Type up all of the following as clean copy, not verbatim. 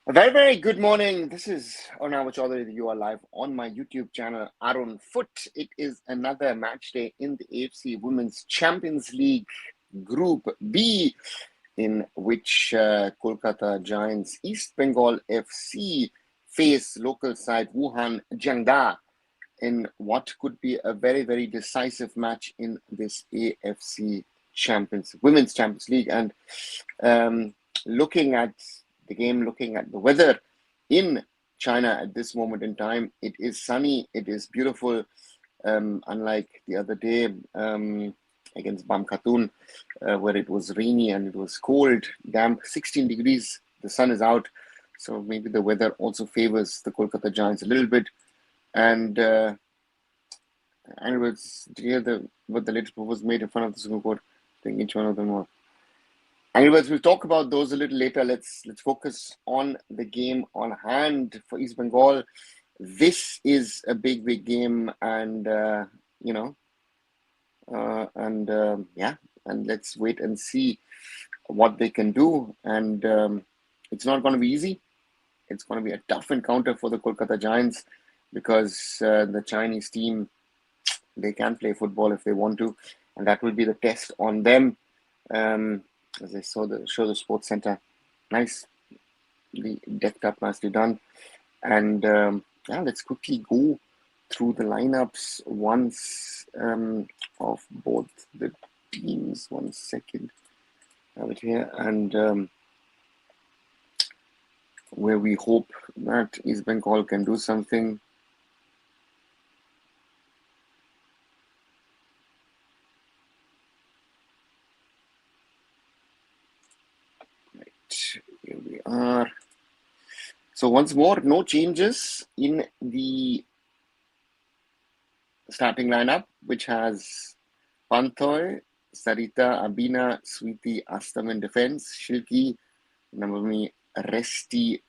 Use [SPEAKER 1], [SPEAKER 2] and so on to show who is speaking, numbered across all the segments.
[SPEAKER 1] A very, very good morning. This is Arunava Chaudhuri. You are live on my YouTube channel, arunfoot. It is another match day in the AFC Women's Champions League Group B, in which Kolkata Giants East Bengal FC face local side Wuhan Jiangda in what could be a very, very decisive match in this AFC Women's Champions League. And looking at the game, looking at the weather in China at this moment in time, it is sunny, it is beautiful, unlike the other day against Bamkatun, where it was rainy and it was cold, damp, 16 degrees, the sun is out. So maybe the weather also favors the Kolkata Giants a little bit. And it was what the latest proposal made in front of the Supreme Court. I think each one of them were. Anyways, we'll talk about those a little later. Let's focus on the game on hand for East Bengal. This is a big, big game, and and let's wait and see what they can do. And it's not going to be easy. It's going to be a tough encounter for the Kolkata Giants because the Chinese team, they can play football if they want to, and that will be the test on them. As I show the sports center, nicely decked up, nicely done. And let's quickly go through the lineups once of both the teams. 1 second, have it here, and where we hope that East Bengal can do something. Here we are. So once more, no changes in the starting lineup, which has Panthoy, Sarita, Abina, Sweetie, Astam in defense, Shilki, Namami, Resti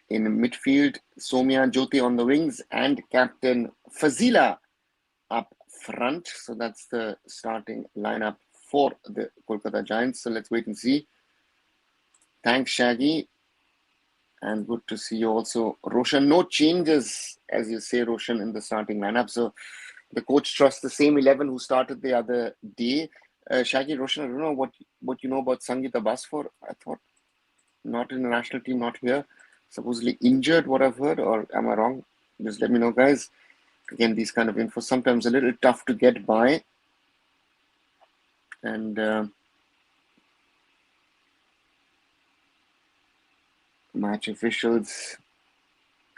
[SPEAKER 1] in midfield, Somya, Jyoti on the wings, and Captain Fazila up front. So that's the starting lineup for the Kolkata Giants. So let's wait and see. Thanks, Shaggy. And good to see you also, Roshan. No changes, as you say, Roshan, in the starting lineup. So the coach trusts the same 11 who started the other day. Shaggy, Roshan, I don't know what you know about Sangeeta Basfor. I thought not in the national team, not here. Supposedly injured, what I've heard, or am I wrong? Just let me know, guys. Again, these kind of info sometimes a little tough to get by. And match officials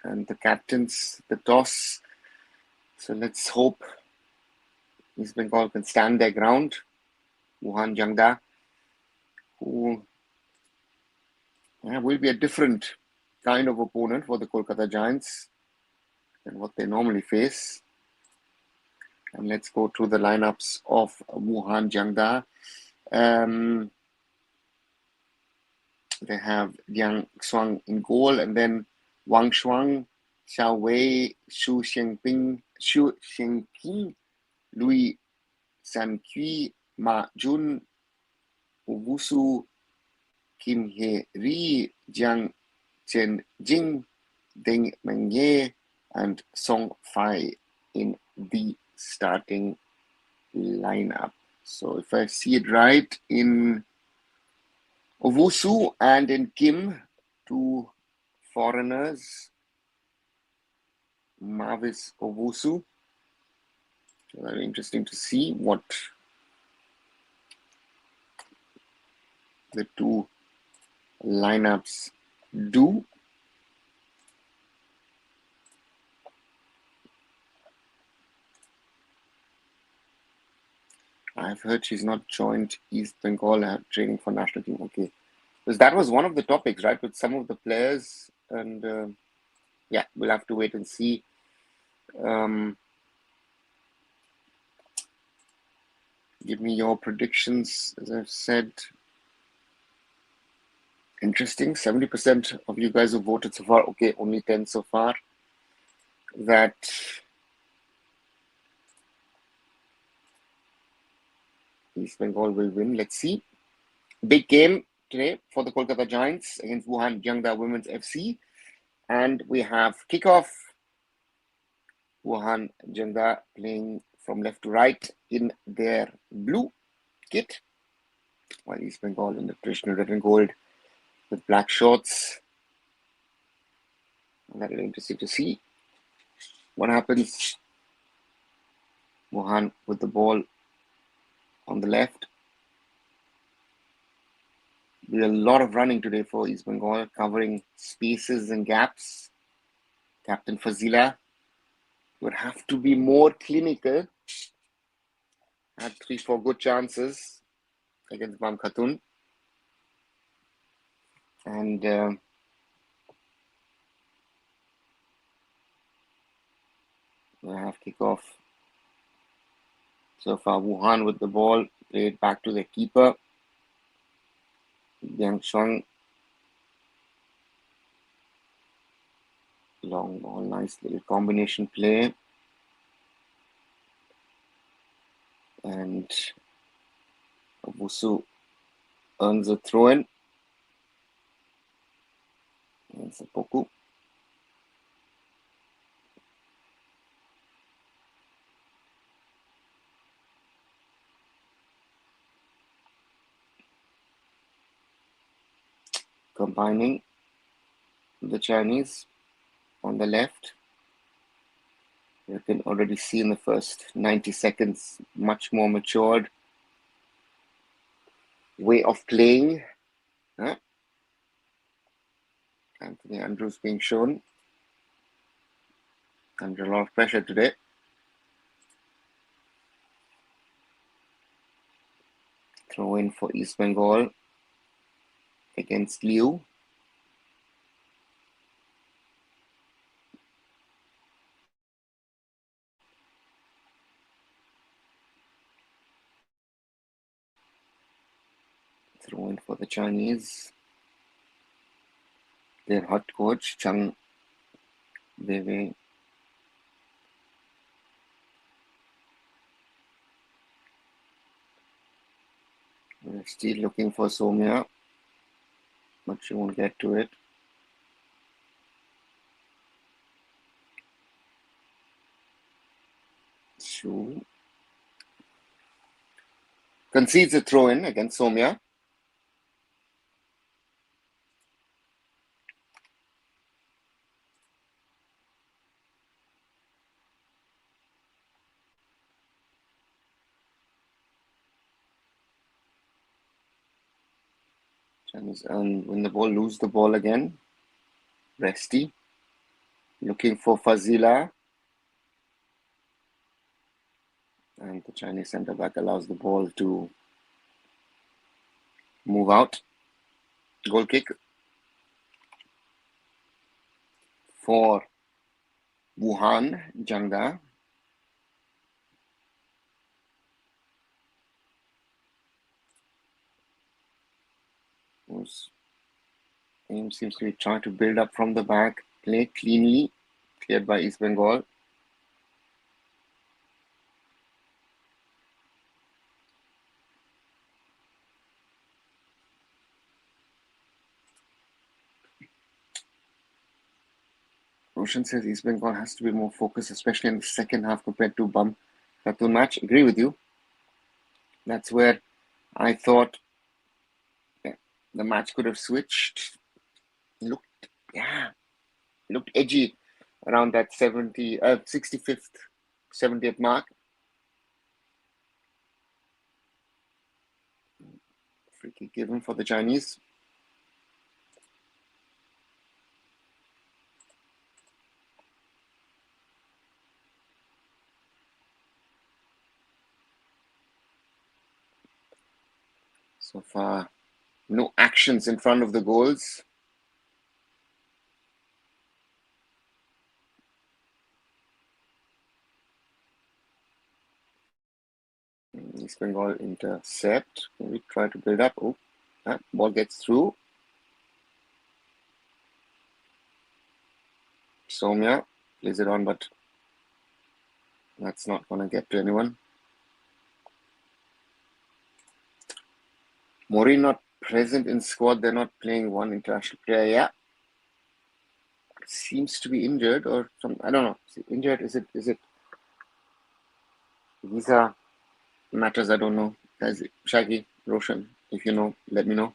[SPEAKER 1] and the captains, the toss. So let's hope East Bengal can stand their ground. Wuhan Jiangda, who will be a different kind of opponent for the Kolkata Giants than what they normally face. And let's go through the lineups of Wuhan Jiangda. They have Liang Xuang in goal, and then Wang Shuang, Xiao Wei, Xu Xiangping, Louis Sanqui, Ma Jun, Owusu, Kim He Ri, Jiang Chen Jing, Deng Mengye, and Song Fai in the starting lineup. So if I see it right, in Owusu and in Kim, two foreigners, Mavis Owusu. So very interesting to see what the two lineups do. I've heard she's not joined East Bengal training for national team. Okay, because that was one of the topics, right, with some of the players, and yeah, we'll have to wait and see. Give me your predictions. As I've said, interesting. 70% of you guys have voted so far. Okay, only 10 so far. That East Bengal will win. Let's see. Big game today for the Kolkata Giants against Wuhan Jiangda Women's FC. And we have kickoff. Wuhan Jiangda playing from left to right in their blue kit, while East Bengal in the traditional red and gold with black shorts. And that'll be interesting to see what happens. Wuhan with the ball on the left. Be a lot of running today for East Bengal, covering spaces and gaps. Captain Fazila would have to be more clinical. Had 3-4 good chances against Bam Khatun. And we have kickoff. So far, Wuhan with the ball, played back to the keeper. Yang Shuang. Long ball, nice little combination play. And Wusu earns a throw-in. And Sepoku. Combining the Chinese on the left. You can already see in the first 90 seconds, much more matured way of playing. Anthony Andrews being shown under a lot of pressure today. Throw in for East Bengal against Liu. Throw in for the Chinese. Their hot coach, Chang Wei. We're still looking for Somya, but she won't get to it. Shu concedes a throw-in against Somya. Chinese win the ball, lose the ball again. Resty looking for Fazila. And the Chinese centre back allows the ball to move out. Goal kick for Wuhan Jiangda. Whose aim seems to be trying to build up from the back, play cleanly, cleared by East Bengal. Roshan says East Bengal has to be more focused, especially in the second half compared to Bam Khatun match. Agree with you. That's where I thought the match could have switched. Looked edgy around that 65th, 70th mark. Free kick given for the Chinese. So far, no actions in front of the goals. East Bengal intercept. We try to build up. Oh, that ball gets through. Somya plays it on, but that's not going to get to anyone. Mori not present in squad. They're not playing one international player. Yeah, seems to be injured or some. I don't know. Is it injured? Is it visa matters? I don't know. Guys, Shaggy, Roshan, if you know, let me know.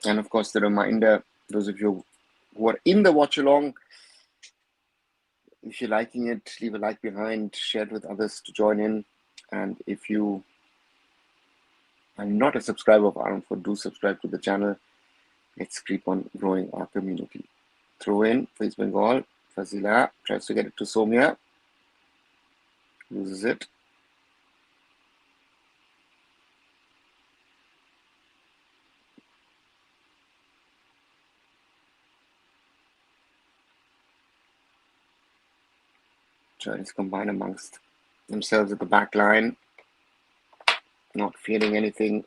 [SPEAKER 1] And of course, the reminder, those of you who are in the watch along, if you're liking it, leave a like behind, share it with others to join in. And if you are not a subscriber of arunfoot, do subscribe to the channel. Let's keep on growing our community. Throw in for East Bengal. Fazila tries to get it to Somia. Loses it. Trying to combine amongst themselves at the back line. Not feeling anything.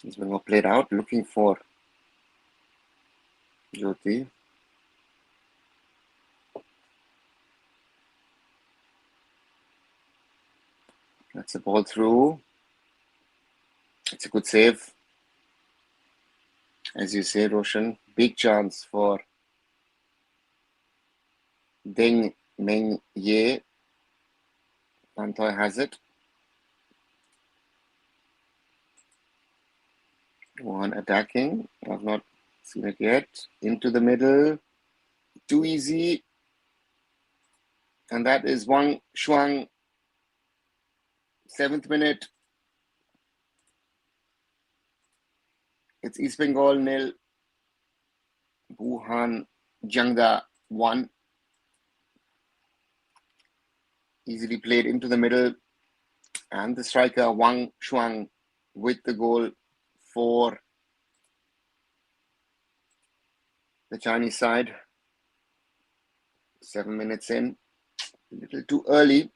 [SPEAKER 1] East Bengal played out, looking for Jyoti. That's a ball through. It's a good save. As you say, Roshan, big chance for Deng Meng Ye. Pantoy has it. One attacking. I've not seen it yet. Into the middle. Too easy. And that is Wang Shuang. 7th minute. It's East Bengal 0. Wuhan Jiangda 1. Easily played into the middle. And the striker Wang Shuang with the goal for the Chinese side. 7 minutes in. A little too early.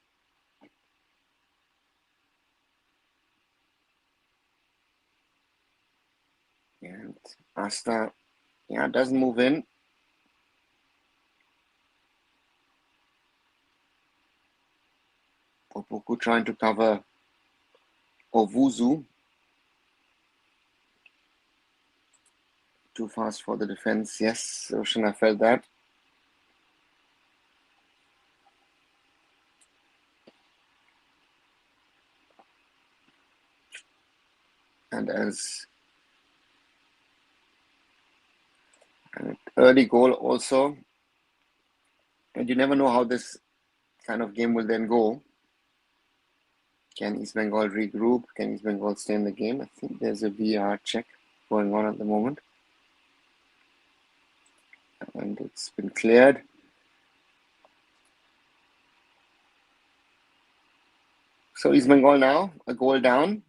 [SPEAKER 1] And Asta, doesn't move in. Opoku trying to cover Owuzu. Too fast for the defense. Yes, Roshan, I felt that. And as an early goal also. And you never know how this kind of game will then go. Can East Bengal regroup? Can East Bengal stay in the game? I think there's a VR check going on at the moment. And it's been cleared. So East Bengal now, a goal down.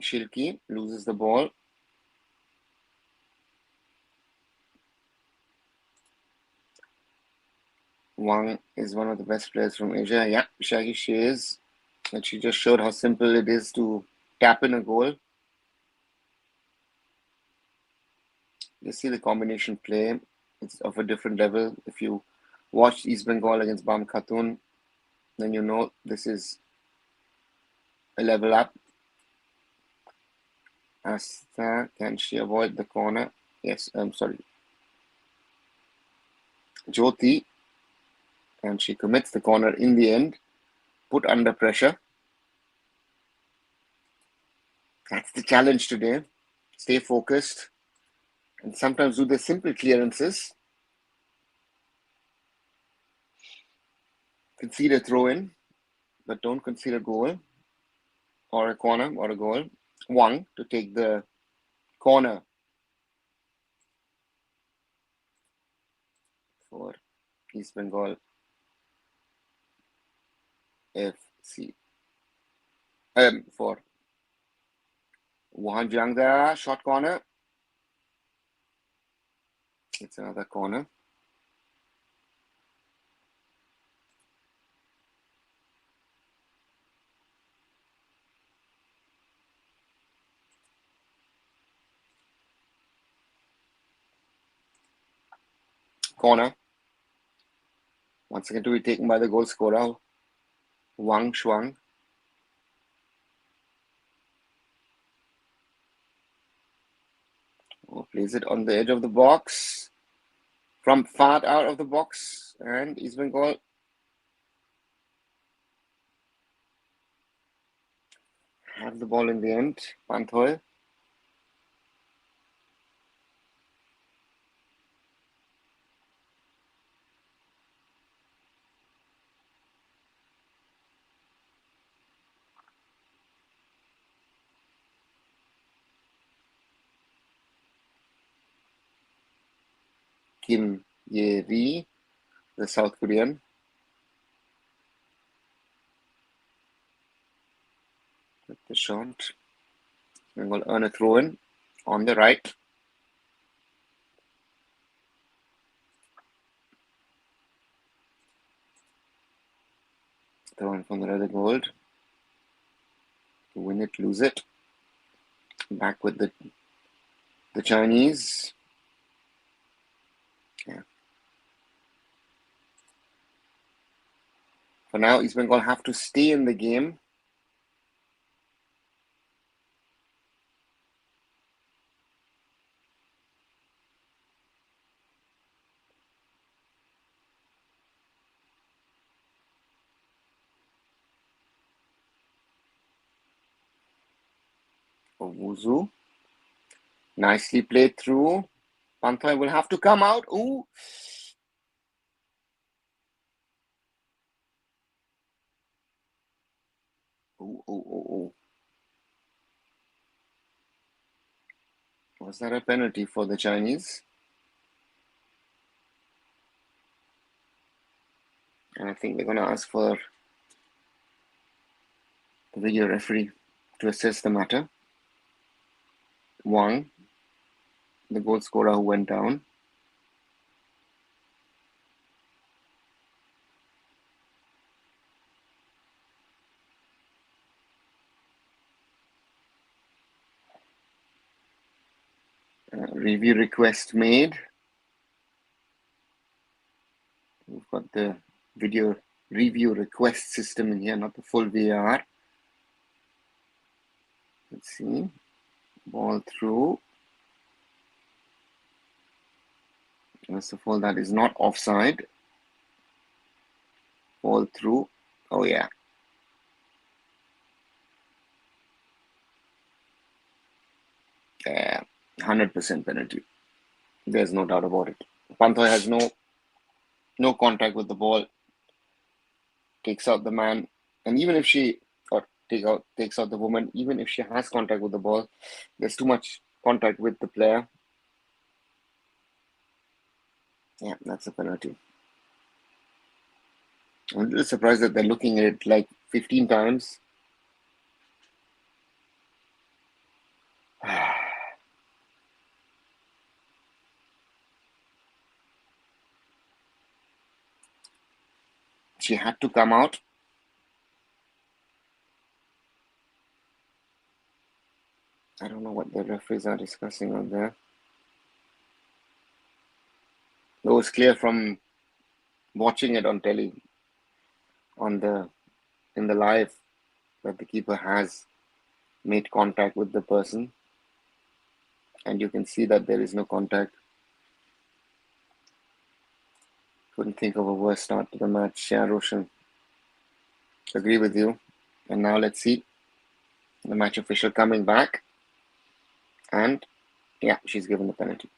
[SPEAKER 1] Shilki loses the ball. Wang is one of the best players from Asia. Yeah, Shaggy, she is. And she just showed how simple it is to tap in a goal. You see the combination play. It's of a different level. If you watch East Bengal against Bam Khatun, then you know this is a level up. Asta, can she avoid the corner? Yes, I'm sorry. Jyoti, and she commits the corner in the end, put under pressure. That's the challenge today. Stay focused and sometimes do the simple clearances. Concede a throw in, but don't concede a goal or a corner or a goal. Wang to take the corner for East Bengal FC. For Wuhan Jiangda, short corner. It's another corner. corner. Once again to be taken by the goal scorer, Wang Shuang. Plays it on the edge of the box, from far out of the box, and East Bengal have the ball in the end. Panthoy. Kim Ye-ri, the South Korean. With the shot. And will earn a throw in on the right. Throw in from the red and gold. Win it, lose it. Back with the Chinese. Yeah. For now, East Bengal have to stay in the game. Wuzu. Nicely played through. Panthoy will have to come out. Ooh. Ooh. Was that a penalty for the Chinese? And I think they're going to ask for the video referee to assess the matter. Wang, the goal scorer who went down. Review request made. We've got the video review request system in here, not the full VAR. Let's see. Ball through. First of all, that is not offside. Ball through. Oh, yeah. Yeah. 100% penalty. There's no doubt about it. Panthoy has no contact with the ball. Takes out the man, and even if she takes out the woman, even if she has contact with the ball, there's too much contact with the player. Yeah, that's a penalty. I'm a little surprised that they're looking at it like 15 times. She had to come out. I don't know what the referees are discussing on there. It was clear from watching it on telly, in the live, that the keeper has made contact with the person, and you can see that there is no contact. Couldn't think of a worse start to the match. Yeah, Roshan, agree with you. And now let's see the match official coming back, and yeah, she's given the penalty.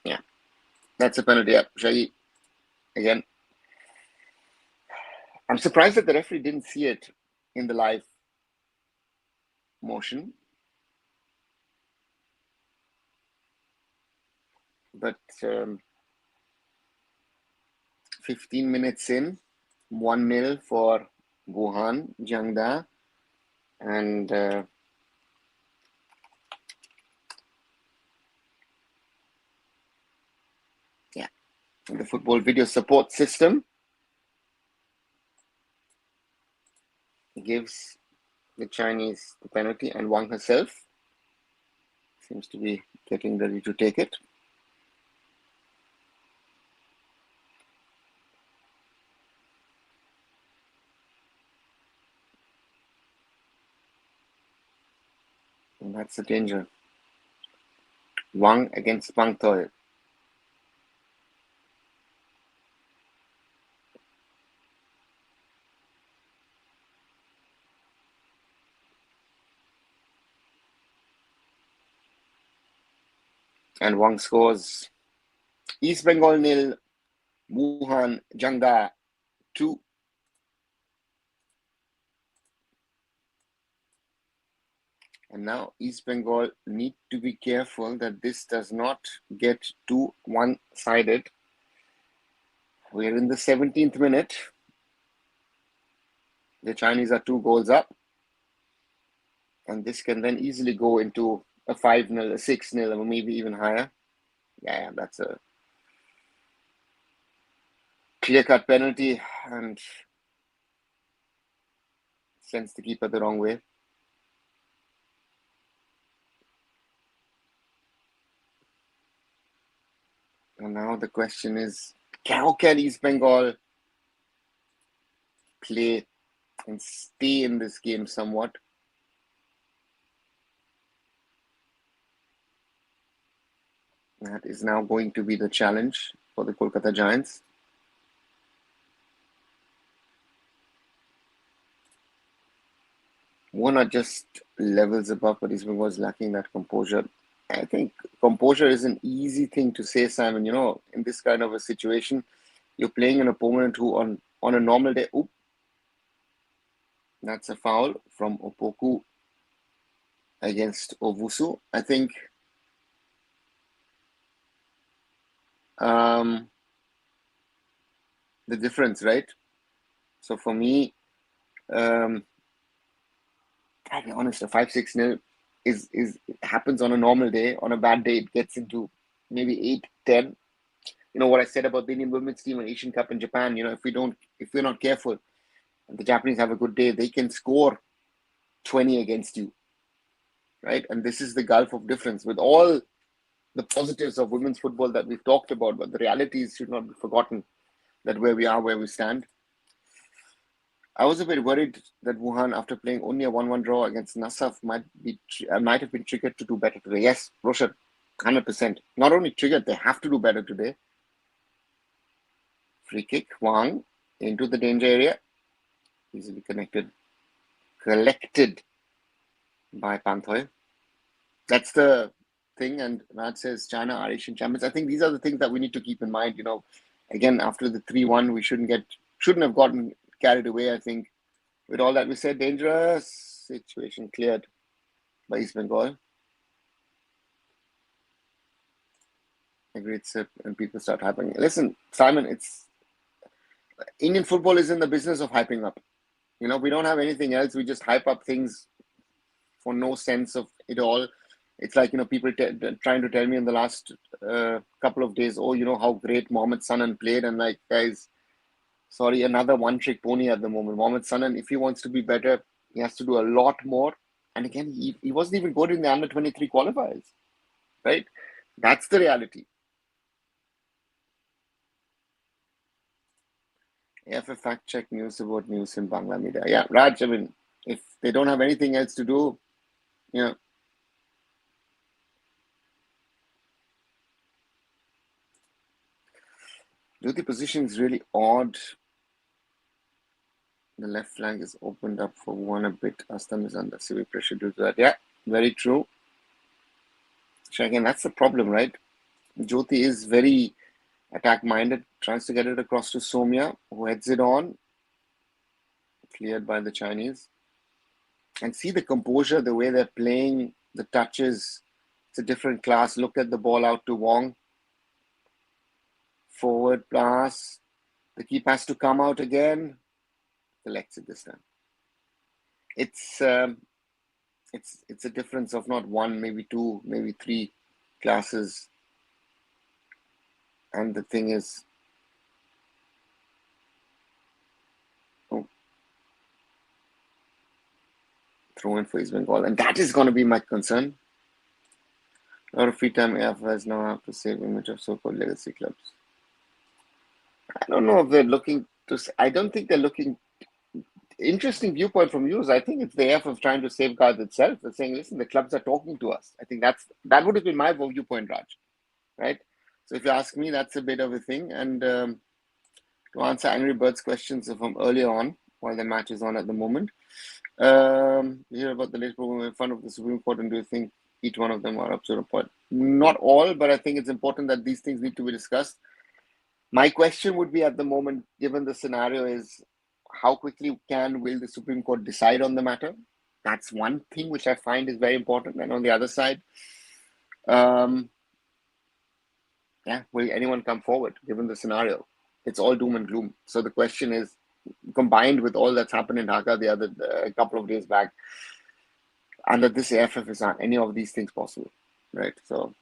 [SPEAKER 1] Yeah, that's a penalty. Yeah, Shaggy, again, I'm surprised that the referee didn't see it in the live motion. But 15 minutes in, 1-0 for Wuhan Jiangda. And yeah, the football video support system gives the Chinese the penalty, and Wang herself seems to be getting ready to take it. That's the danger. Wang against Pang Toy. And Wang scores. East Bengal 0, Wuhan Jiangda 2. And now East Bengal need to be careful that this does not get too one-sided. We're in the 17th minute. The Chinese are 2 goals up. And this can then easily go into a 5-0, a 6-0, or maybe even higher. Yeah, that's a clear-cut penalty and sends the keeper the wrong way. And now the question is, how can East Bengal play and stay in this game somewhat? That is now going to be the challenge for the Kolkata Giants. One are just levels above, but East Bengal is lacking that composure. I think composure is an easy thing to say, Simon. You know, in this kind of a situation, you're playing an opponent who on a normal day, that's a foul from Opoku against Owusu. I think the difference, right? So for me, I'll be honest, a 5-6-0 is happens on a normal day. On a bad day, it gets into maybe 8-10. You know what I said about the Indian women's team and Asian Cup in Japan. You know, if we're not careful, and the Japanese have a good day, they can score 20 against you, right? And this is the gulf of difference with all the positives of women's football that we've talked about, but the realities should not be forgotten. That where we are, where we stand. I was a bit worried that Wuhan, after playing only a 1-1 draw against Nassaf, might have been triggered to do better today. Yes, Roshan, 100%. Not only triggered, they have to do better today. Free kick, Wang into the danger area. Easily collected by Panthoy. That's the thing. And Raj says China are Asian champions. I think these are the things that we need to keep in mind. You know, again, after the 3-1, we shouldn't have gotten carried away. I think with all that we said, dangerous situation cleared by East Bengal. A great sip, and people start hyping. Listen, Simon, Indian football is in the business of hyping up. You know, we don't have anything else. We just hype up things for no sense of it all. It's like, you know, people trying to tell me in the last couple of days, oh, you know, how great Mohamed Sanan played. And like, guys, sorry, another one-trick pony at the moment. Mohamed Sanan, if he wants to be better, he has to do a lot more. And again, he wasn't even good in the under-23 qualifiers, right? That's the reality. AFF fact-check news about news in Bangla media. Yeah, Raj, I mean, if they don't have anything else to do, you know, the position is really odd. The left flank is opened up for one a bit. Astam is under severe pressure due to that. Yeah, very true. So again, that's the problem, right? Jyoti is very attack-minded, tries to get it across to Somya, who heads it on. Cleared by the Chinese. And see the composure, the way they're playing, the touches. It's a different class. Look at the ball out to Wong. Forward pass. The keeper has to come out again. Collects it this time. It's a difference of not one, maybe two, maybe three classes. And the thing is, throw in for East Bengal, and that is going to be my concern. A lot of free time AF has now have to save image of so-called legacy clubs. I don't know if they're looking to. I don't think they're looking. interesting viewpoint from you is I think it's the AFF trying to safeguard itself. They're saying, listen, the clubs are talking to us. I think that would have been my viewpoint, Raj, right? So if you ask me, that's a bit of a thing. And to answer Angry Bird's questions from earlier on, while the match is on at the moment, you hear about the latest program in front of the Supreme Court, and do you think each one of them are up to a point? Not all, but I think it's important that these things need to be discussed. My question would be at the moment, given the scenario, is how quickly will the Supreme Court decide on the matter? That's one thing which I find is very important. And on the other side, will anyone come forward given the scenario? It's all doom and gloom. So the question is, combined with all that's happened in Dhaka a couple of days back, under this AFF is not any of these things possible, right? So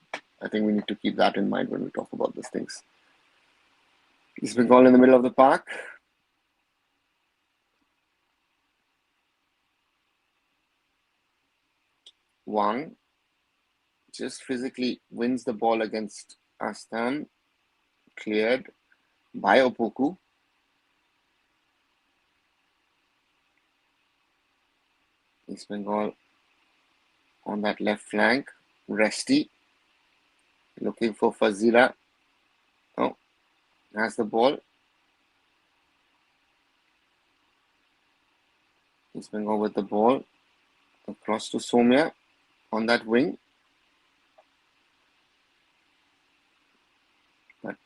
[SPEAKER 1] I think we need to keep that in mind when we talk about these things. East Bengal in the middle of the park. Wang just physically wins the ball against Astam, cleared by Opoku. East Bengal on that left flank. Resti looking for Fazila. Oh, has the ball. East Bengal with the ball. Across to Somya on that wing. But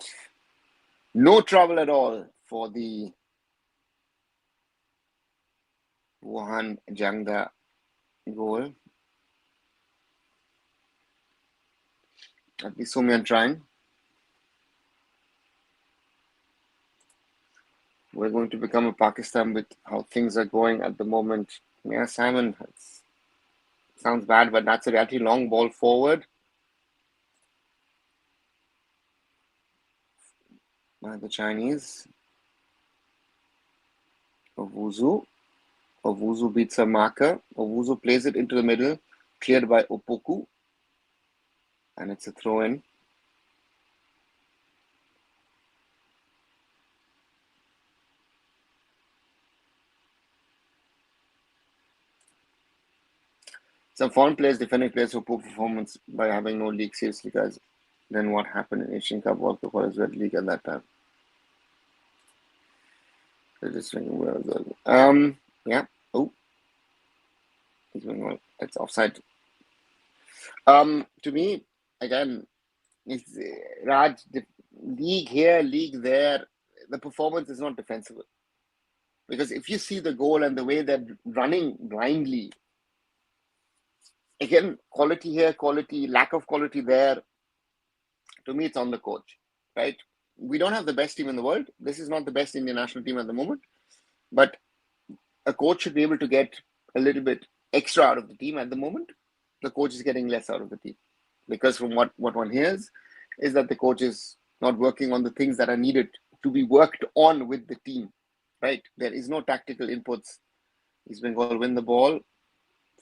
[SPEAKER 1] no trouble at all for the Wuhan Jiangda goal. At least Somya trying. We're going to become a Pakistan with how things are going at the moment. Yeah, Simon, sounds bad, but that's a reality. Long ball forward. By the Chinese. Owusu. Owusu beats a marker. Owusu plays it into the middle. Cleared by Opoku. And it's a throw-in. Some foreign players, defending players who poor performance by having no league. Seriously, guys. Then what happened in Asian Cup World Cup or Red League at that time? Yeah. Oh. It's offside. To me, again, it's Raj, the league here, league there. The performance is not defensible. Because if you see the goal and the way they're running blindly, again, quality here, quality, lack of quality there. To me, it's on the coach, right? We don't have the best team in the world. This is not the best Indian national team at the moment. But a coach should be able to get a little bit extra out of the team at the moment. The coach is getting less out of the team. Because from what one hears is that the coach is not working on the things that are needed to be worked on with the team, right? There is no tactical inputs. East Bengal win the ball.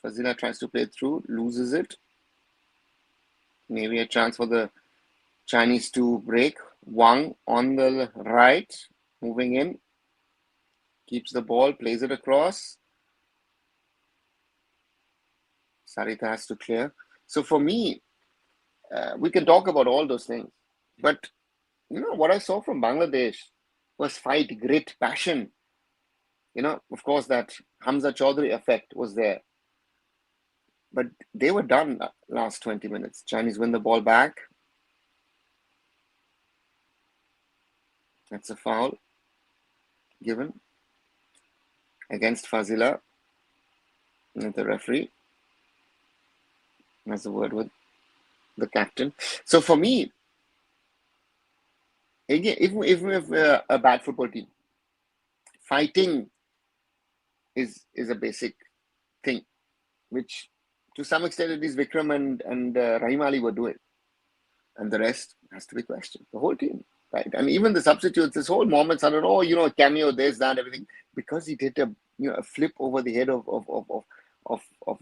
[SPEAKER 1] Fazila tries to play through, loses it. Maybe a chance for the Chinese to break. Wang on the right, moving in. Keeps the ball, plays it across. Sarita has to clear. So for me, we can talk about all those things. But, what I saw from Bangladesh was fight, grit, passion. Of course, that Hamza Chaudhuri effect was there. But they were done last 20 minutes. Chinese win the ball back. That's a foul given against Fazila. And the referee has a word with the captain. So for me, again, even if we're a bad football team, fighting is a basic thing, which to some extent at least Vikram and Rahim Ali were doing. And the rest has to be questioned. The whole team, right? And even the substitutes, this whole Mohamed Salah, cameo, this, that, everything, because he did a flip over the head of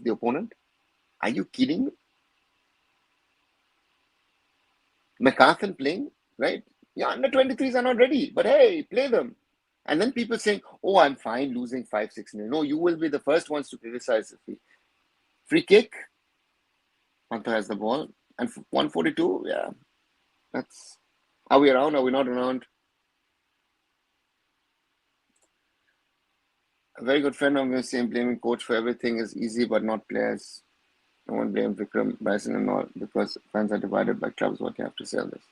[SPEAKER 1] the opponent. Are you kidding me? McCarthan playing, right? Yeah, under 23s are not ready, but hey, play them. And then people saying, oh, I'm fine losing 5-6-0. No, you will be the first ones to criticize the free kick. Panther has the ball. And 142, yeah. That's, are we around? Are we not around? A very good friend of mine saying blaming coach for everything is easy, but not players. No one blame Vikram, Bryson and all because fans are divided by clubs. What do you have to say on this?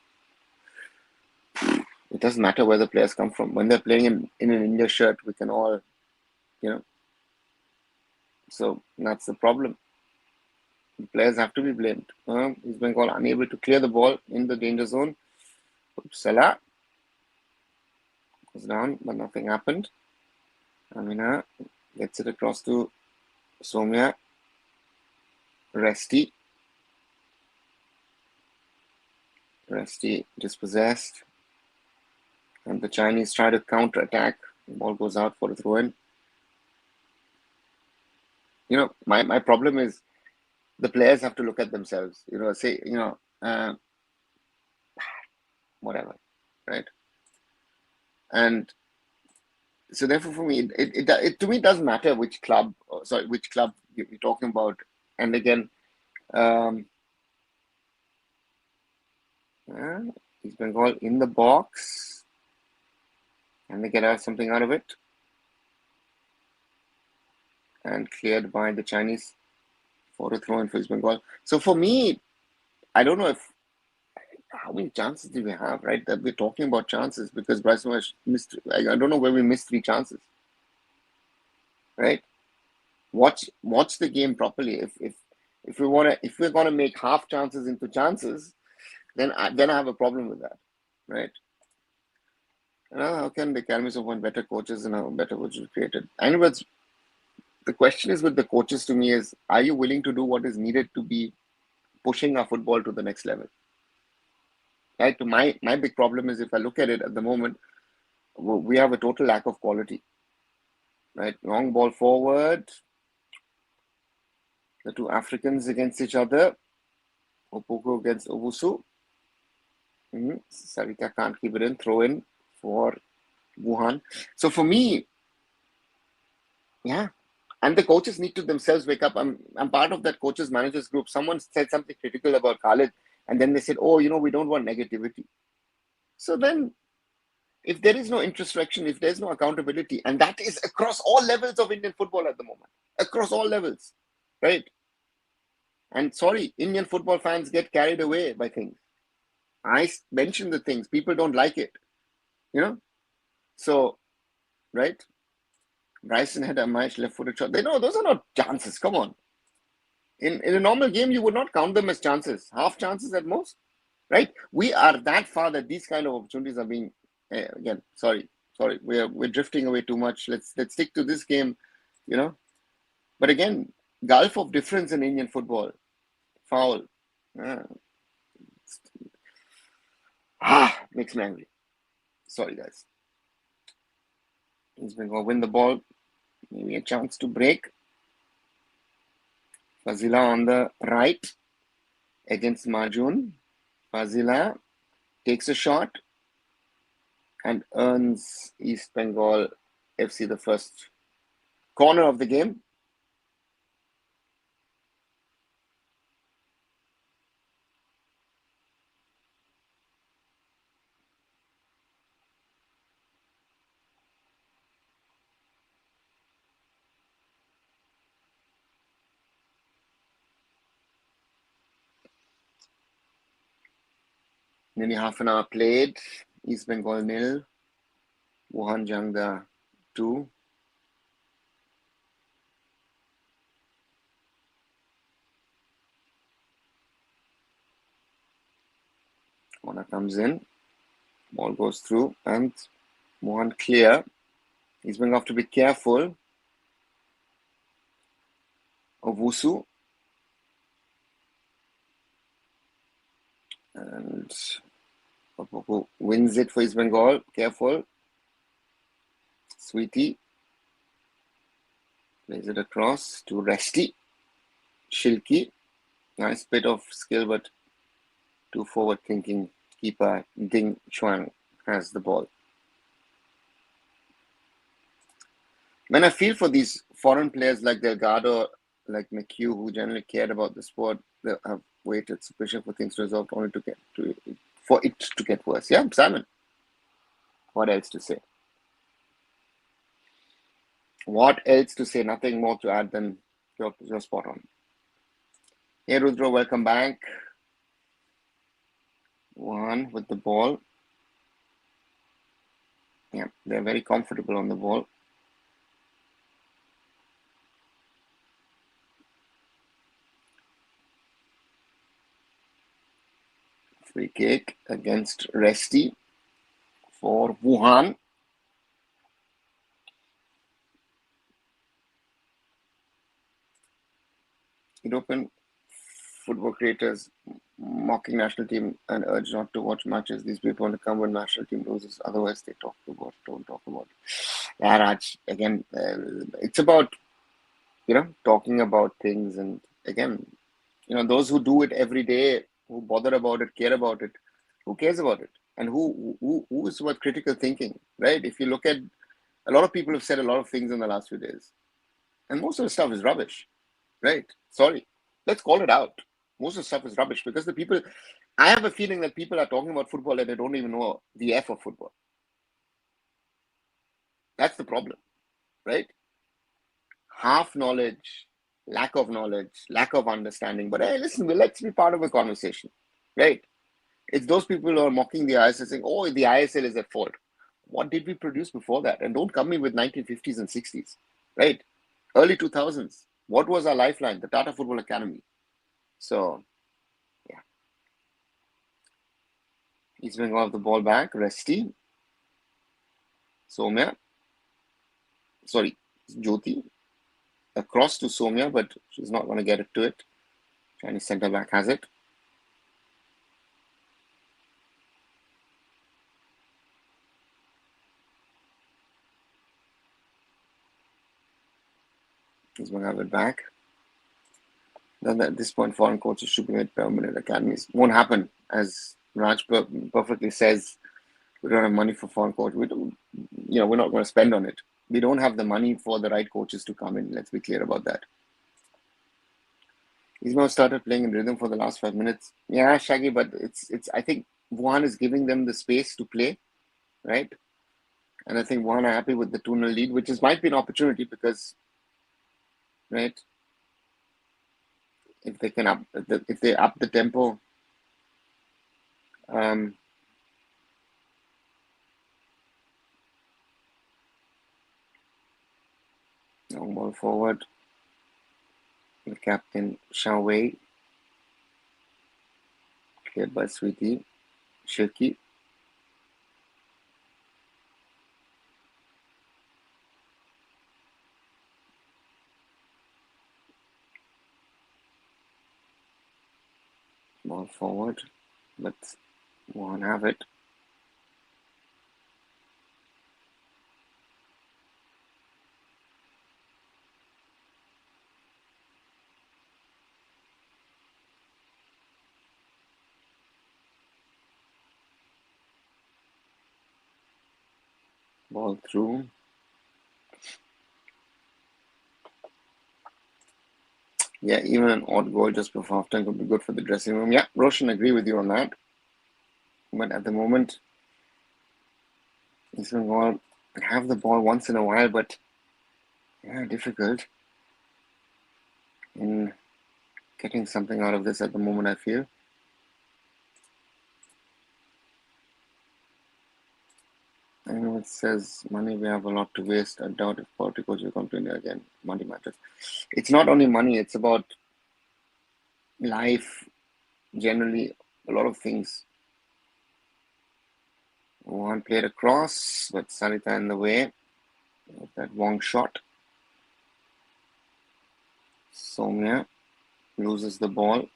[SPEAKER 1] It doesn't matter where the players come from. When they're playing in an India shirt, we can all, so that's the problem. The players have to be blamed. He's been called unable to clear the ball in the danger zone. Salah goes down, but nothing happened. Amina gets it across to Soumya. Resty dispossessed. And the Chinese try to counter-attack. The ball goes out for a throw-in. My problem is the players have to look at themselves. Whatever, right? And so therefore, for me, it to me doesn't matter which club you're talking about. And again, East Bengal in the box, and they get something out of it, and cleared by the Chinese for a throw-in for East Bengal. So for me, I don't know how many chances do we have, right? That we're talking about chances because Bryson missed. I don't know where we missed 3 chances, right? Watch the game properly. If we're gonna make half chances into chances, then I have a problem with that, right? How can the academies of one better coaches and how better coaches created? Anyways, the question is with the coaches to me is, are you willing to do what is needed to be pushing our football to the next level? Right? My big problem is if I look at it at the moment, we have a total lack of quality. Right? Long ball forward. The 2 Africans against each other. Opoku against Owusu. Sarika can't keep it in. Throw in for Wuhan. So for me, yeah. And the coaches need to themselves wake up. I'm part of that coaches managers group. Someone said something critical about Khalid, and then they said, oh, we don't want negativity. So then, if there is no introspection, if there's no accountability, and that is across all levels of Indian football at the moment, across all levels, right? And sorry, Indian football fans get carried away by things. I mention the things, people don't like it, So, right? Bryson had a nice left-footed shot. Those are not chances. Come on. In a normal game, you would not count them as chances. Half chances at most, right? We are that far that these kind of opportunities are being. Again, sorry, we're drifting away too much. Let's stick to this game, But again, gulf of difference in Indian football. Foul. Makes me angry. Sorry, guys. He's going to win the ball. Maybe a chance to break. Fazila on the right against Marjun. Fazila takes a shot and earns East Bengal FC the first corner of the game. Nearly half an hour played. East Bengal 0. Wuhan Jiangda 2. Corner comes in. Ball goes through and Wuhan clear. East Bengal have to be careful of Wusu. And Opoku wins it for East Bengal. Careful. Sweetie plays it across to Resty. Shilki. Nice bit of skill, but too forward-thinking keeper Ding Chuan has the ball. When I feel for these foreign players like Delgado, like McHugh, who generally cared about the sport, they have waited sufficient for things to resolve only for it to get worse. Yeah, Simon. What else to say? What else to say? Nothing more to add than you're spot on. Hey Rudra, welcome back. Wuhan with the ball. Yeah, they're very comfortable on the ball. Free kick against Resti for Wuhan. European football creators mocking national team and urge not to watch matches. These people want to come when national team loses. Otherwise, they don't talk about it. Yeah, Raj, again, it's about, talking about things. And again, those who do it every day, who bother about it, care about it, who cares about it? And who is worth critical thinking, right? If you look at, a lot of people have said a lot of things in the last few days. And most of the stuff is rubbish, right? Sorry. Let's call it out. Most of the stuff is rubbish because I have a feeling that people are talking about football and they don't even know the F of football. That's the problem, right? Half knowledge, lack of understanding. But hey, listen, let's be part of a conversation, right? It's those people who are mocking the ISL saying, oh, the ISL is at fault. What did we produce before that? And don't come in with 1950s and 60s, right? Early 2000s. What was our lifeline? The Tata Football Academy. So, yeah. He's going to have the ball back. Resti. Somya. Sorry, Jyoti. Across to Somya, but she's not going to get it to it. Chinese centre back has it. He's going to have it back. Then at this point, foreign coaches should be made permanent academies. Won't happen, as Raj perfectly says. We don't have money for foreign coach. We're not going to spend on it. We don't have the money for the right coaches to come in. Let's be clear about that. He's now started playing in rhythm for the last 5 minutes. Yeah, Shaggy, but it's. I think Wuhan is giving them the space to play, right? And I think Wuhan are happy with the 2-0 lead, which might be an opportunity because, right, if they can if they up the tempo, long ball forward. The captain Xiao Wei, cleared by Sweetie Shirky. Ball forward. Let's Wuhan have it. Ball through. Yeah, even an odd goal just before halftime could be good for the dressing room. Yeah, Roshan, agree with you on that. But at the moment, he's going to have the ball once in a while, but yeah, difficult in getting something out of this at the moment, I feel. I know it says money, we have a lot to waste. I doubt if politicals will come to India again. Money matters. It's not only money, it's about life, generally, a lot of things. One played across, but Sarita in the way. That Wong shot. Somya loses the ball.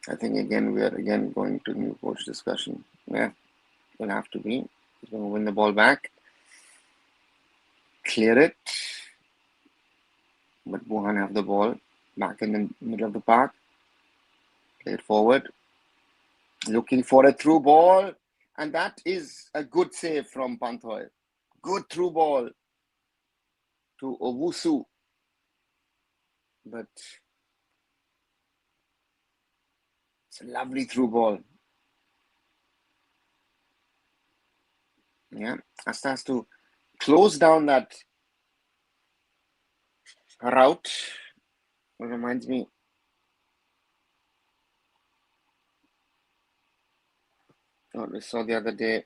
[SPEAKER 1] I think again we are going to new coach discussion. Yeah, will have to be. He's going to win the ball back. Clear it. But Wuhan have the ball back in the middle of the park. Play it forward. Looking for a through ball. And that is a good save from Panthoy. Good through ball to Owusu. But it's a lovely through ball. Yeah, Asta has to close down that route. It reminds me. What we saw the other day.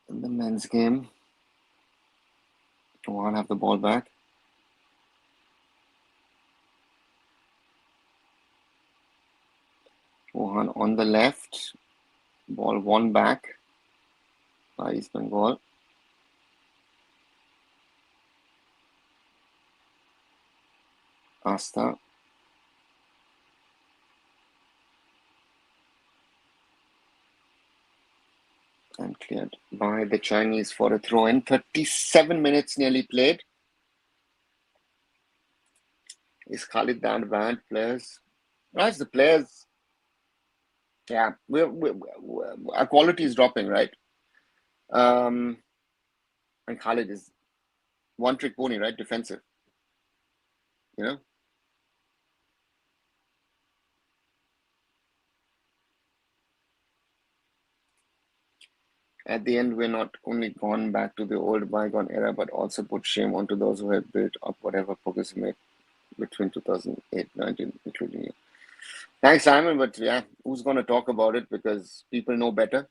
[SPEAKER 1] In the men's game. Wuhan have the ball back. Wuhan on the left. Ball won back by East Bengal. Asta. And cleared by the Chinese for a throw in. 37 minutes nearly played. Is Khalid that bad? Players? That's the players. Yeah, our quality is dropping, right? And Khalid is one trick pony, right? Defensive. You know? At the end, we're not only gone back to the old bygone era, but also put shame onto those who have built up whatever progress we made between 2008, 19, including you. Thanks, Simon. But yeah, who's going to talk about it? Because people know better.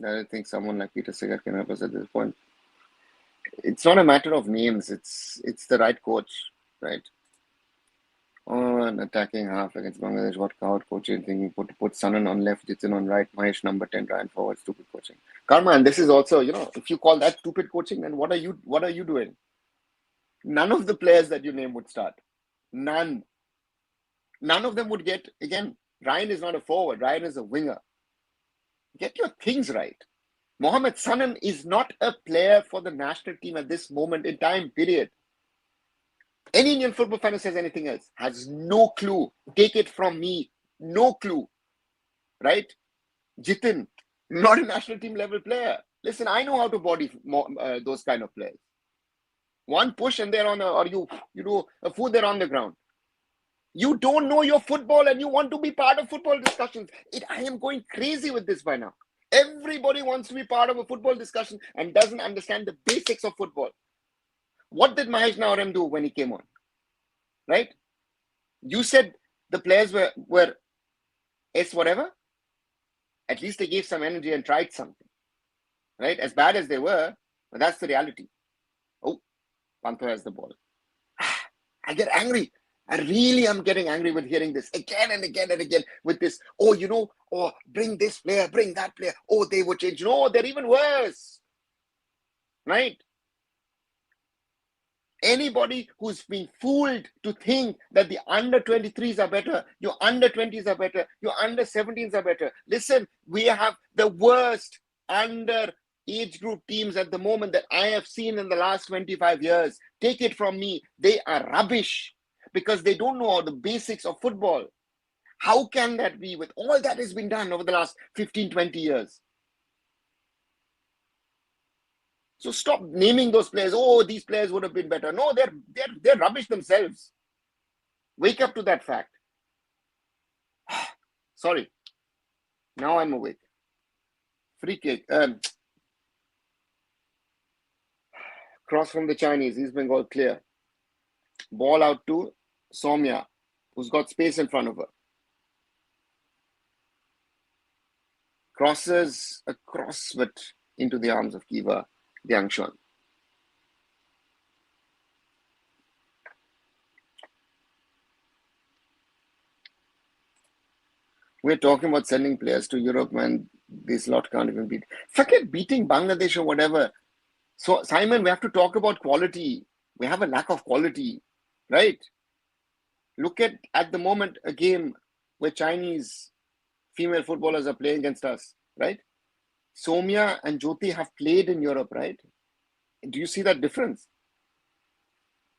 [SPEAKER 1] I don't think someone like Peter Segar can help us at this point. It's not a matter of names. It's the right coach, right? Oh, an attacking half against Bangladesh. What coward coaching thinking? Put Sanan on left, Jitin on right, Mahesh number 10, Ryan forward. Stupid coaching. Karma, and this is also, if you call that stupid coaching, then what are you doing? None of the players that you name would start. None of them would get. Again, Ryan is not a forward. Ryan is a winger. Get your things right. Mohamed Sanan is not a player for the national team at this moment in time, period. Any Indian football fan who says anything else has no clue. Take it from me. No clue. Right? Jitin, not a national team level player. Listen, I know how to body those kind of players. One push and they're on you do a foot, they're on the ground. You don't know your football and you want to be part of football discussions. I am going crazy with this by now. Everybody wants to be part of a football discussion and doesn't understand the basics of football. What did Mahesh Naorem do when he came on? Right? You said the players were S whatever. At least they gave some energy and tried something. Right? As bad as they were, but that's the reality. Oh, Pantho has the ball. I get angry. I really am getting angry with hearing this again and again and again with this. Bring this player, bring that player. Oh, they would change. No, they're even worse. Right? Anybody who's been fooled to think that the under 23s are better, your under 20s are better, your under 17s are better. Listen, we have the worst under age group teams at the moment that I have seen in the last 25 years. Take it from me. They are rubbish because they don't know all the basics of football. How can that be with all that has been done over the last 15, 20 years? So stop naming those players. Oh, these players would have been better. No, they're rubbish themselves. Wake up to that fact. Sorry. Now I'm awake. Free kick. Cross from the Chinese. East Bengal clear. Ball out to Soumya, who's got space in front of her. Crosses across but into the arms of Kiva Diangshuan. We're talking about sending players to Europe, man. This lot can't even beat. Forget beating Bangladesh or whatever. So, Simon, we have to talk about quality. We have a lack of quality, right? Look at the moment a game where Chinese female footballers are playing against us, right? Soumya and Jyoti have played in Europe, right? Do you see that difference?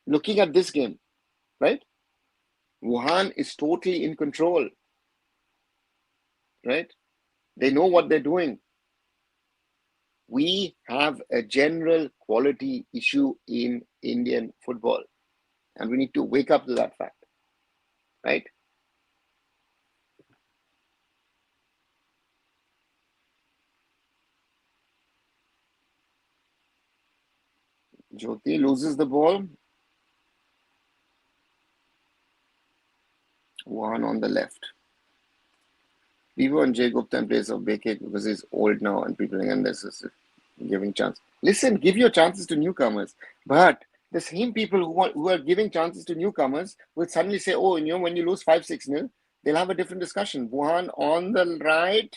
[SPEAKER 1] Looking at this game, right? Wuhan is totally in control, right? They know what they're doing. We have a general quality issue in Indian football, and we need to wake up to that fact, right? Jyoti loses the ball. One on the left. Vivo and Jay Gupta in place of Beke because he's old now and people again this is giving chance. Listen, give your chances to newcomers. But the same people who are giving chances to newcomers will suddenly say, oh, when you lose 5-6-0, they'll have a different discussion. Wuhan on the right.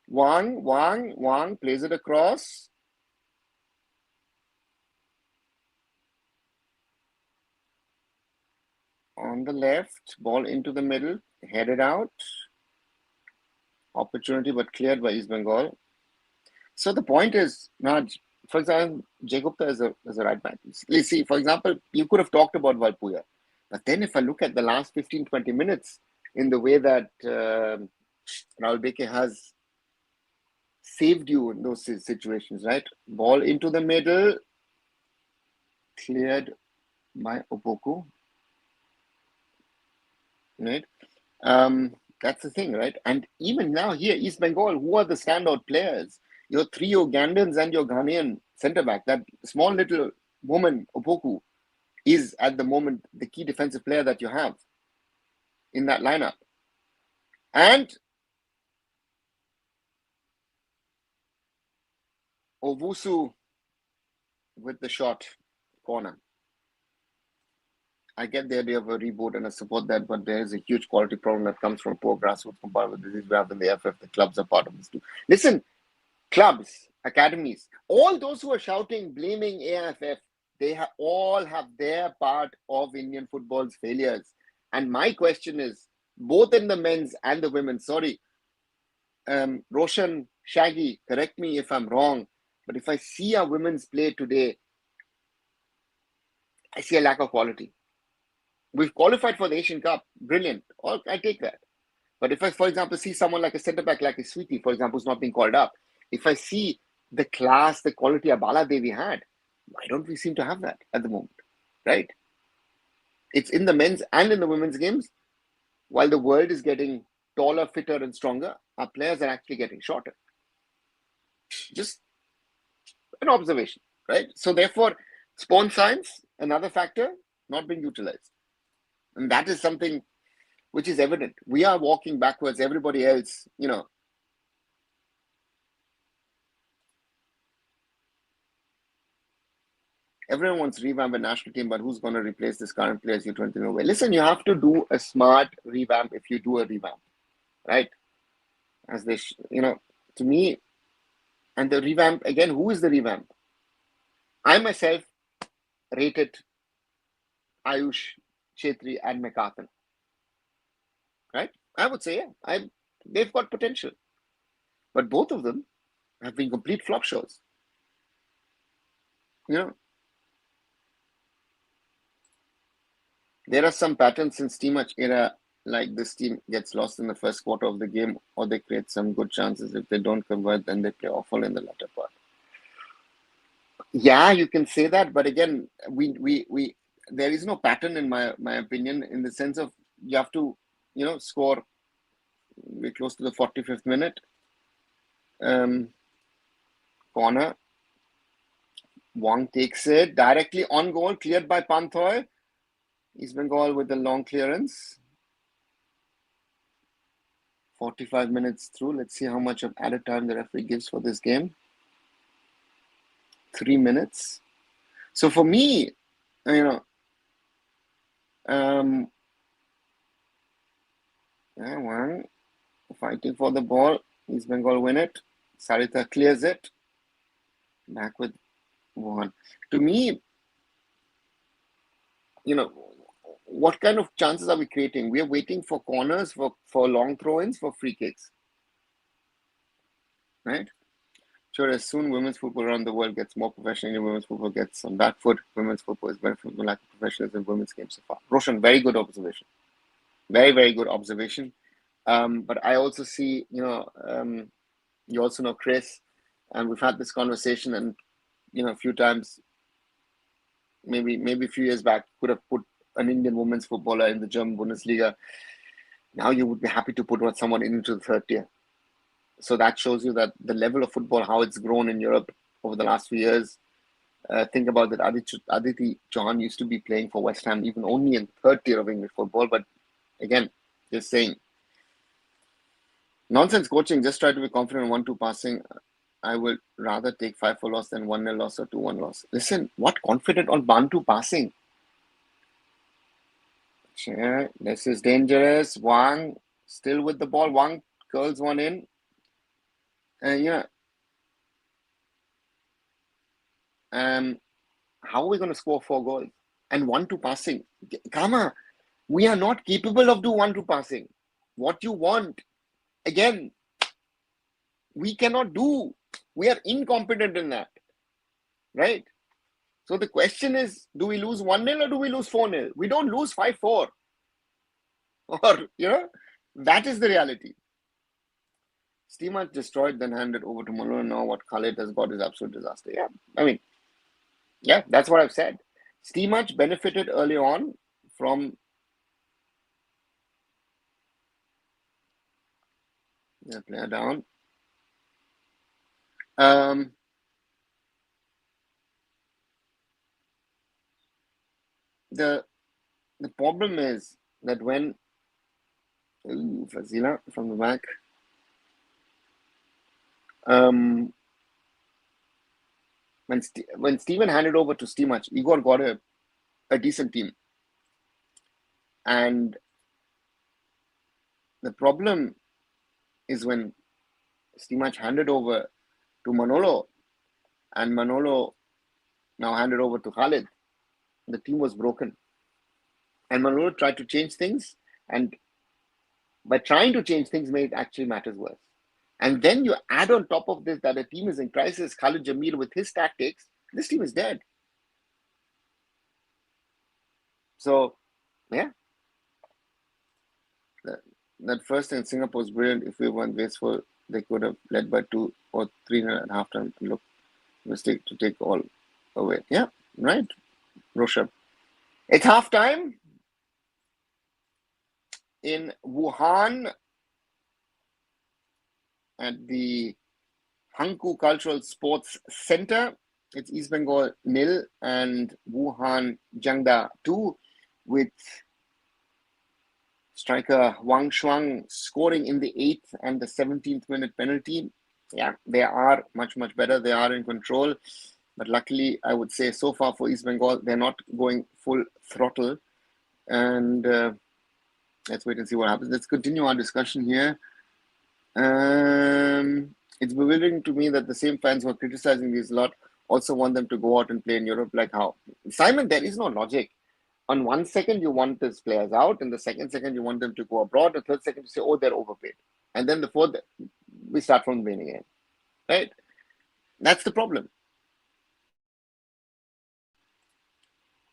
[SPEAKER 1] Wang plays it across. On the left, ball into the middle, headed out. Opportunity, but cleared by East Bengal. So the point is, now, for example, Jay Gupta is a right back. Let's see, for example, you could have talked about Valpuya. But then if I look at the last 15-20 minutes in the way that Rahul Beke has saved you in those situations, right? Ball into the middle, cleared by Opoku, right? That's the thing, right? And even now here, East Bengal, who are the standout players? Your 3 Ugandans and your Ghanaian centre-back, that small little woman, Opoku, is at the moment the key defensive player that you have in that lineup. And Owusu with the shot, corner. I get the idea of a reboot and I support that, but there is a huge quality problem that comes from poor grassroots combined with disease rather than the FF. The clubs are part of this too. Listen, clubs, academies, all those who are shouting, blaming AFF, they all have their part of Indian football's failures. And my question is, both in the men's and the women's, sorry, Roshan, Shaggy, correct me if I'm wrong, but if I see our women's play today, I see a lack of quality. We've qualified for the Asian Cup, brilliant, I take that. But if I, for example, see someone like a centre-back like a Sweetie, for example, who's not being called up, if I see the class, the quality Abala Devi had, why don't we seem to have that at the moment, right? It's in the men's and in the women's games. While the world is getting taller, fitter, and stronger, our players are actually getting shorter. Just an observation, right? So therefore, spawn science, another factor, not being utilized. And that is something which is evident. We are walking backwards. Everybody else, everyone wants to revamp a national team, but who's going to replace this current players U20 in a way? Listen, you have to do a smart revamp if you do a revamp, right? As they, to me, and the revamp, again, who is the revamp? I myself rated Ayush, Chetri, and McCarthan, right? I would say, yeah, they've got potential. But both of them have been complete flop shows. There are some patterns since T-Match era, like this team gets lost in the first quarter of the game, or they create some good chances. If they don't convert, then they play awful in the latter part. Yeah, you can say that, but again, we there is no pattern in my opinion, in the sense of you have to, score. We're close to the 45th minute. Corner. Wang takes it directly on goal, cleared by Panthoy. East Bengal with the long clearance. 45 minutes through. Let's see how much of added time the referee gives for this game. 3 minutes. So for me, Wang fighting for the ball. East Bengal win it. Sarita clears it. Back with Wuhan. To me, what kind of chances are we creating? We are waiting for corners, for long throw-ins, for free kicks. Right? Sure, as soon women's football around the world gets more professional, women's football gets on back foot. Women's football is better from the lack of professionals in women's games so far. Roshan, very good observation. Very, very good observation. But I also see, you also know Chris, and we've had this conversation, and a few times, maybe a few years back, could have put an Indian women's footballer in the German Bundesliga. Now you would be happy to put someone into the third tier. So that shows you that the level of football, how it's grown in Europe over the last few years. Think about that. Aditi Chauhan used to be playing for West Ham, even only in third tier of English football. But again, just saying, nonsense coaching. Just try to be confident in 1-2 passing. I would rather take 5-4 loss than 1-0 loss or 2-1 loss. Listen, what confident on 1-2 passing? This is dangerous. Wang still with the ball. Wang curls one in. How are we going to score 4 goals? And 1-2 passing. Kama, we are not capable of doing 1-2 passing. What you want, again, we cannot do. We are incompetent in that. Right? So the question is, do we lose 1-0 or do we lose 4-0? We don't lose 5-4. Or, that is the reality. Steamer destroyed, then handed over to Malone. Now what Khalid has got is absolute disaster. Yeah, that's what I've said. Steamer benefited early on from player down. The problem is that when Fazila from the back, when Steven handed over to Steamach, Igor got a decent team. And the problem is when Steamach handed over to Manolo, and Manolo now handed over to Khalid, the team was broken. And Manolo tried to change things, and by trying to change things made actually matters worse. And then you add on top of this that a team is in crisis, Khalid Jamil with his tactics, this team is dead. So, yeah. That first in Singapore was brilliant. If we weren't wasteful, they could have led by 2 or 3 at halftime. Look, mistake to take all away. Yeah, right. Roshan. It's halftime in Wuhan at the Hankou Cultural Sports Center. It's East Bengal 0 and Wuhan Jiangda 2, with striker Wang Shuang scoring in the 8th and the 17th minute penalty. Yeah, they are much better. They are in control. But luckily, I would say so far for East Bengal, they're not going full throttle. And let's wait and see what happens. Let's continue our discussion here. It's bewildering to me that the same fans who are criticizing these lot also want them to go out and play in Europe. Like how? Simon, there is no logic. On 1 second, you want these players out. In the second second, you want them to go abroad. The third second, you say, oh, they're overpaid. And then the fourth, we start from the beginning again. Right? That's the problem.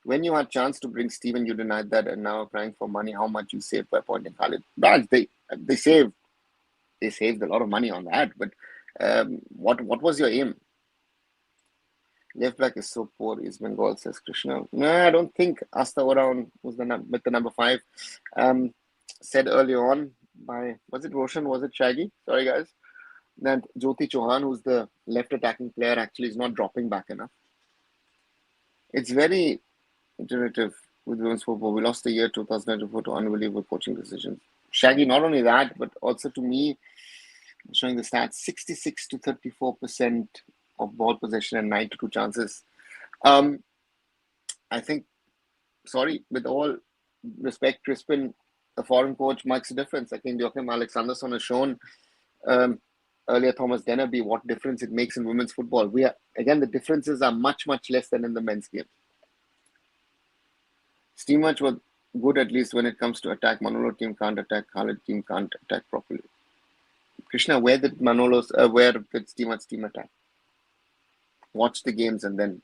[SPEAKER 1] When you had chance to bring Steven, you denied that, and now crying for money. How much you saved by appointing Khalid? But they saved a lot of money on that. But what was your aim? Left back is so poor, East Bengal, says Krishna. No, I don't think Asta Oraon was with the number 5. Said earlier on by, was it Roshan? Was it Shaggy? Sorry, guys. That Jyoti Chauhan, who's the left attacking player, actually is not dropping back enough. It's very iterative with women's football. We lost the year 2024 to unbelievable coaching decisions. Shaggy, not only that, but also to me, showing the stats, 66 to 34% of ball possession and 92 chances. I think, sorry, with all respect, Crispin, a foreign coach, makes a difference. I think Joachim Alexandersson has shown earlier Thomas Dennerby what difference it makes in women's football. The differences are much less than in the men's game. Steamach was good at least when it comes to attack. Manolo team can't attack. Khalid team can't attack properly. Krishna, where did Steamach team attack? Watch the games and then,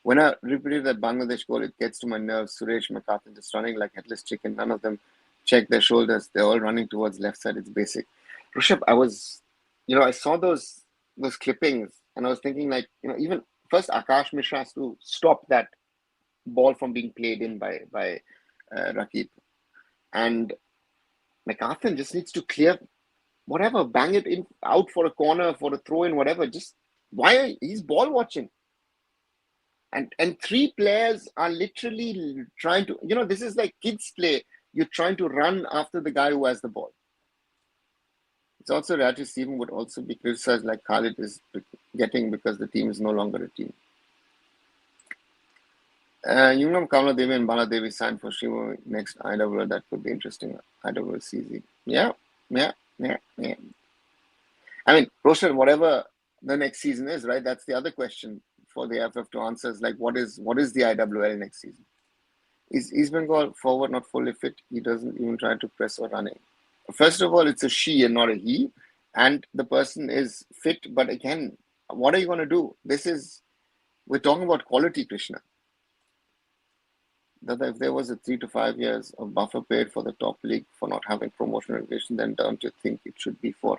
[SPEAKER 1] When I repeated that Bangladesh goal, it gets to my nerves. Suresh McCarthy just running like headless chicken. None of them check their shoulders. They're all running towards left side. It's basic. Rishabh, I saw those clippings and I was thinking like, even first Akash Mishra has to stop that ball from being played in by Rakib. And McCarthy just needs to clear whatever, bang it in out for a corner, for a throw in, whatever. Just he's ball watching. And three players are literally trying to, this is like kids play. You're trying to run after the guy who has the ball. It's also rare to Steven would also be criticized like Khalid is getting because the team is no longer a team. Yungnam Kamaladevi and Baladevi signed for Shiva next IWL. That could be interesting. IWCZ. Yeah. I mean, Roshan, whatever the next season is, right? That's the other question for the FF to answer is like, what is the IWL next season? Is East Bengal forward not fully fit? He doesn't even try to press or running. First of all, it's a she and not a he. And the person is fit. But again, what are you going to do? We're talking about quality, Krishna. That if there was a 3 to 5 years of buffer period for the top league for not having promotion relegation, then don't you think it should be for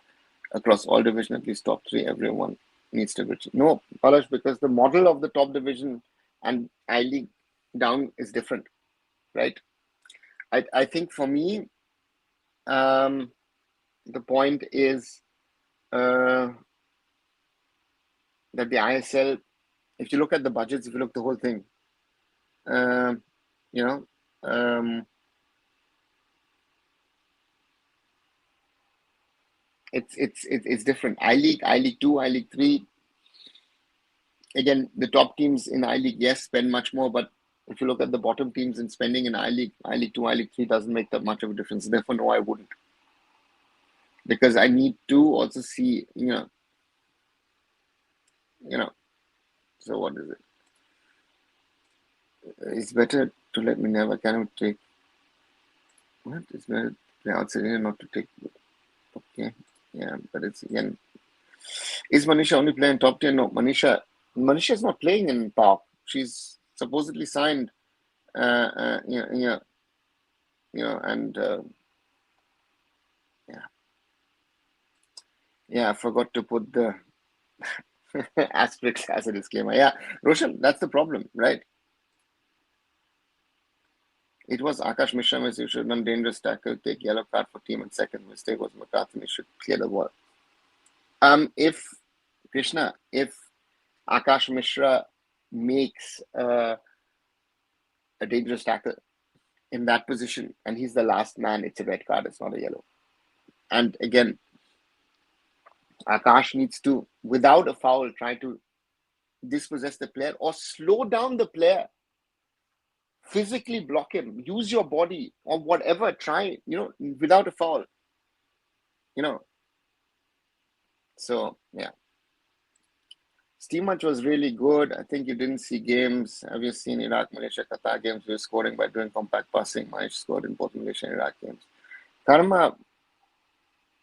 [SPEAKER 1] across all division, at least top 3, everyone needs to be. No, Palash, because the model of the top division and I-League down is different, right? I think for me, the point is that the ISL, if you look at the budgets, if you look at the whole thing, it's different. I-League 2, I-League 3. Again, the top teams in I-League, yes, spend much more, but if you look at the bottom teams in spending in I-League 2, I-League 3 doesn't make that much of a difference. Therefore, no, I wouldn't. Because I need to also see, so what is it? It's better to let me never cannot take. What is better outside here not to take? Okay, yeah, but it's again. Is Manisha only playing top tier? No, Manisha is not playing in Park. She's supposedly signed. And yeah, I forgot to put the asterisks as a disclaimer. Yeah, Roshan, that's the problem, right? It was Akash Mishra who should have done dangerous tackle, take yellow card for team, and second mistake was McCarthy. He should clear the ball. If Akash Mishra makes a dangerous tackle in that position and he's the last man, it's a red card, it's not a yellow. And again, Akash needs to, without a foul, try to dispossess the player or slow down the player. Physically block him, use your body or whatever, try, without a foul. So, yeah. Steve Much was really good. I think you didn't see games. Have you seen Iraq, Malaysia, Qatar games? We were scoring by doing compact passing. Manish scored in both Malaysia and Iraq games. Karma,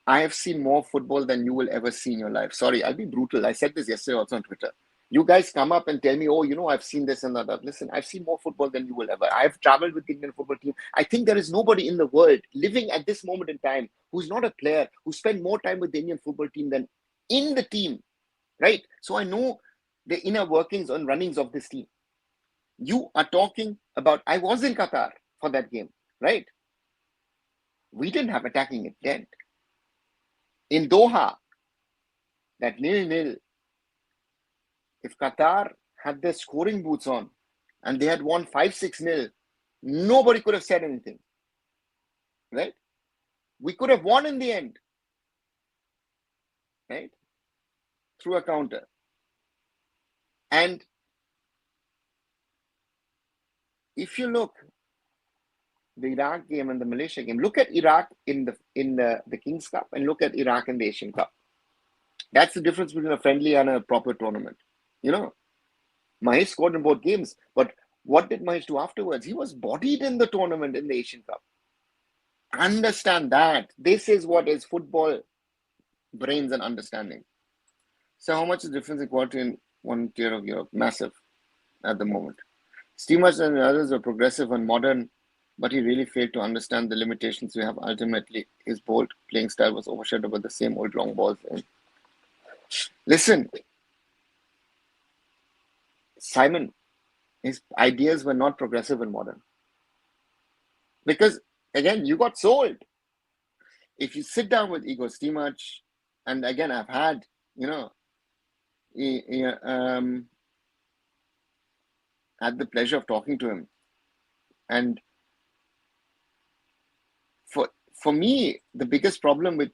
[SPEAKER 1] I have seen more football than you will ever see in your life. Sorry, I'll be brutal. I said this yesterday also on Twitter. You guys come up and tell me, oh, I've seen this and that. Listen, I've seen more football than you will ever. I've traveled with the Indian football team. I think there is nobody in the world living at this moment in time who's not a player, who spent more time with the Indian football team than in the team, right? So I know the inner workings and runnings of this team. You are talking about, I was in Qatar for that game, right? We didn't have attacking intent. In Doha, that 0-0, if Qatar had their scoring boots on and they had won 5-6-0, nobody could have said anything, right? We could have won in the end, right? Through a counter. And if you look, the Iraq game and the Malaysia game, look at Iraq in the Kings Cup and look at Iraq in the Asian Cup. That's the difference between a friendly and a proper tournament. Mahesh scored in both games, but what did Mahesh do afterwards? He was bodied in the tournament in the Asian Cup. Understand that. This is what is football brains and understanding. So how much is the difference in quality in one tier of Europe? Massive. at the moment. Steamers and others were progressive and modern, but he really failed to understand the limitations we have. Ultimately, his bold playing style was overshadowed by the same old long balls. And listen, Simon, his ideas were not progressive and modern. Because, again, you got sold. If you sit down with Igor Stimac, and again, I've had, had the pleasure of talking to him. And for me, the biggest problem with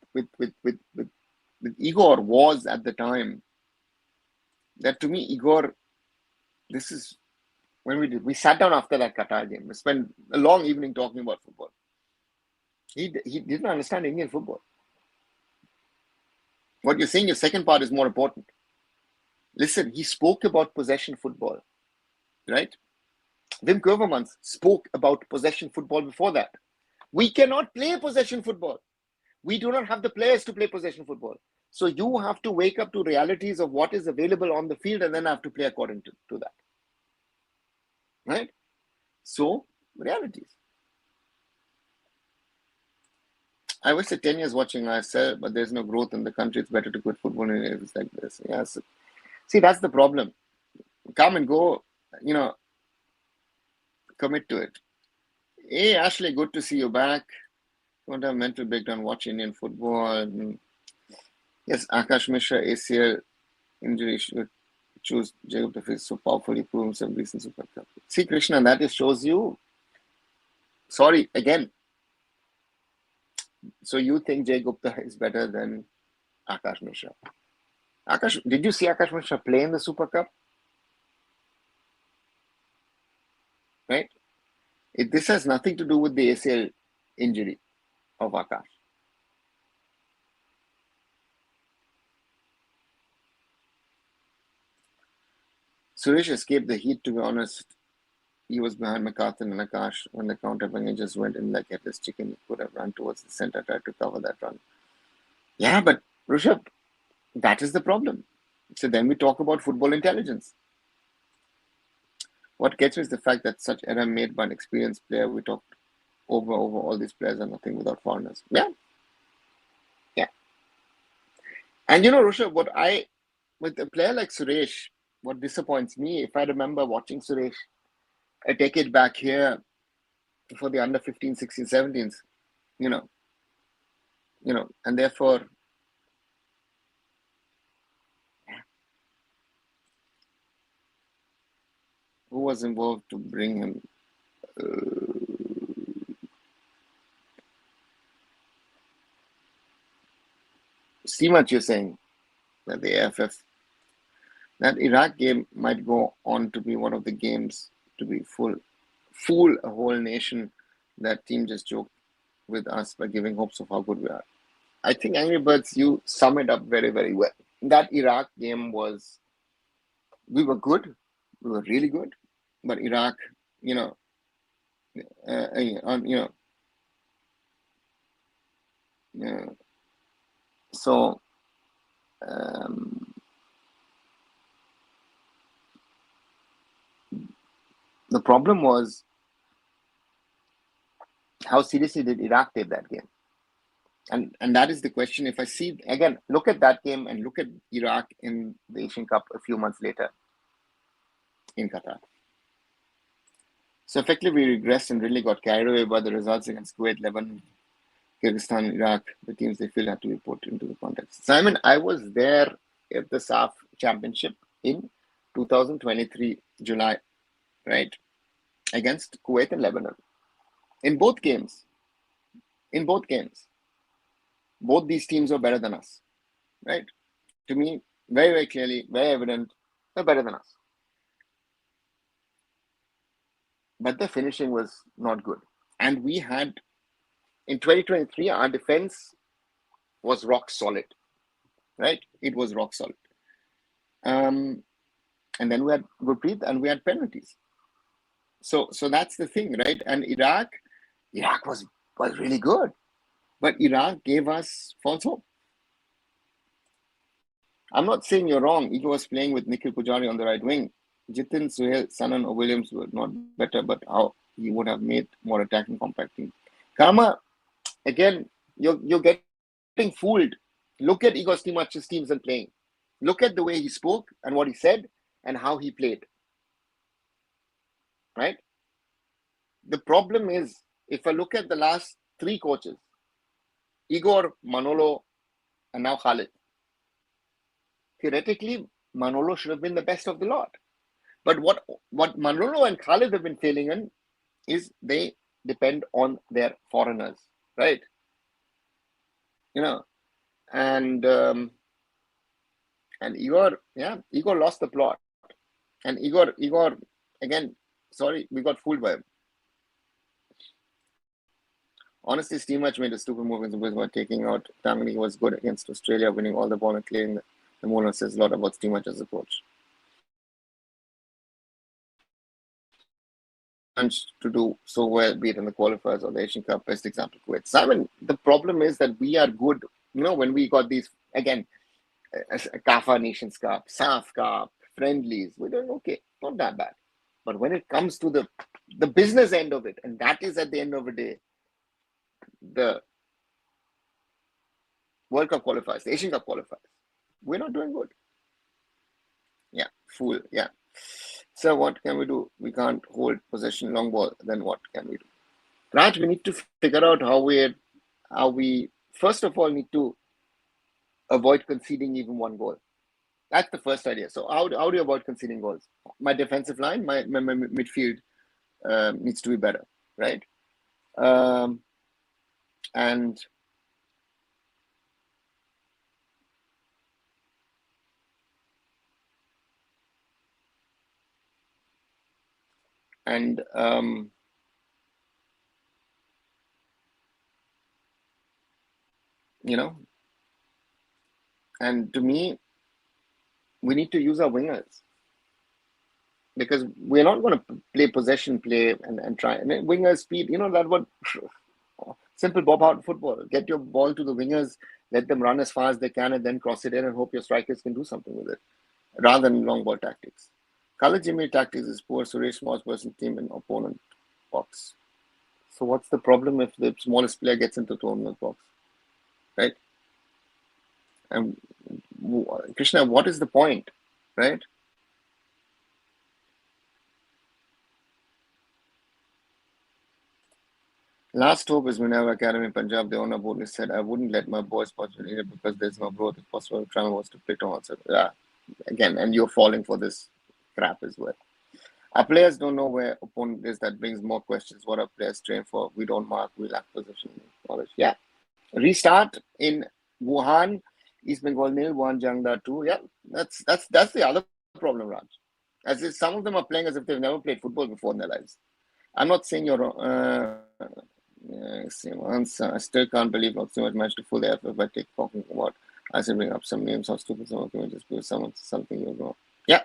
[SPEAKER 1] Igor was at the time that, to me, Igor, this is when we sat down after that Qatar game. We spent a long evening talking about football. He didn't understand Indian football. What you're saying, your second part is more important. Listen, he spoke about possession football, right? Wim Kovermans spoke about possession football before that. We cannot play possession football. We do not have the players to play possession football. So you have to wake up to realities of what is available on the field and then have to play according to that. Right? So, realities. I was 10 years watching ISL, but there's no growth in the country. It's better to quit football in areas like this. Yes. See, that's the problem. Come and go, commit to it. Hey, Ashley, good to see you back. Don't have mental breakdown, watch Indian football. Yes, Akash Mishra, ACL injury, should choose Jacob to face so powerfully prove himself recent Super Cup. See, Krishna, that just shows you. Sorry, again. So you think Jay Gupta is better than Akash Mishra? Akash, did you see Akash Mishra play in the Super Cup? Right? This has nothing to do with the ACL injury of Akash. Suresh escaped the heat, to be honest. He was behind McCarthy and Akash when the counter just went in like headless chicken. He could have run towards the center, tried to cover that run. Yeah, but Rishabh, that is the problem. So then we talk about football intelligence. What gets me is the fact that such error made by an experienced player. We talked over all these players are nothing without foreigners. Yeah. And Rishabh, with a player like Suresh, what disappoints me, if I remember watching Suresh a decade back here for the under 15, 16, 17s, and therefore, who was involved to bring him? See what you're saying, that the AFF, that Iraq game might go on to be one of the games to be fool a whole nation. That team just joked with us by giving hopes of how good we are. I think, Angry Birds, you sum it up very, very well. That Iraq game was, we were good, we were really good, but Iraq, so the problem was, how seriously did Iraq take that game? And that is the question. If I see, again, look at that game and look at Iraq in the Asian Cup a few months later in Qatar. So effectively we regressed and really got carried away by the results against Kuwait, Lebanon, Kyrgyzstan, Iraq, the teams they feel had to be put into the context. Simon, I was there at the SAF Championship in 2023, July, right? Against Kuwait and Lebanon. In both games, both these teams are better than us, right? To me, very, very clearly, very evident, they're better than us. But the finishing was not good. And we had, in 2023, our defense was rock solid, right? It was rock solid. And then we had Gurpreet and we had penalties. So that's the thing, right? And Iraq was really good. But Iraq gave us false hope. I'm not saying you're wrong. Igor was playing with Nikhil Pujari on the right wing. Jitin, Suhail, Sanan, or Williams were not better, but how he would have made more attacking, compact team. Karma, again, you're getting fooled. Look at Igor Stimac's teams and playing. Look at the way he spoke and what he said and how he played. Right? The problem is, if I look at the last three coaches, Igor, Manolo, and now Khalid, theoretically, Manolo should have been the best of the lot. But what Manolo and Khalid have been failing in is they depend on their foreigners, right? You know, and Igor, yeah, Igor lost the plot, and Igor again, sorry, we got fooled by him. Honestly, Steve Match made a stupid move in the business by taking out Tammany. He was good against Australia, winning all the ball and clearing the Mola. Says a lot about Steve Match as a coach. To do so well, be it in the qualifiers or the Asian Cup, best example, Kuwait. Simon, the problem is that we are good, when we got these, again, CAFA Nations Cup, SAF Cup, friendlies, we're doing okay, not that bad. But when it comes to the business end of it, and that is at the end of the day, the World Cup qualifiers, the Asian Cup qualifiers, we're not doing good. Yeah, fool, yeah. So what can we do? We can't hold possession long ball. Then what can we do? Raj, we need to figure out how we first of all need to avoid conceding even one goal. That's the first idea. So how do you avoid conceding goals? My defensive line, my midfield needs to be better, right? And and to me, we need to use our wingers, because we're not going to play possession play and try. And wingers speed, that what simple bob out football. Get your ball to the wingers, let them run as far as they can, and then cross it in and hope your strikers can do something with it, rather than long ball tactics. Color Jimmy tactics is poor. Suresh small person team in opponent box. So what's the problem if the smallest player gets into the opponent box, right? And Krishna, what is the point, right? Last hope is Minerva Academy, Punjab. The owner boldly said, "I wouldn't let my boys participate because there's no growth. If possible, Trama was to play Tom." So, yeah, again, and you're falling for this crap as well. Our players don't know where opponent is. That brings more questions. What our players train for? We don't mark. We lack position knowledge. Yeah, restart in Wuhan, East Bengal nil, Wuhan Jiangda 2. Yeah, that's the other problem, Raj. As if some of them are playing as if they've never played football before in their lives. I'm not saying you're wrong. I still can't believe not so much managed to fool the effort by talking about. I should bring up some names. How stupid someone can just do something you know. Yeah.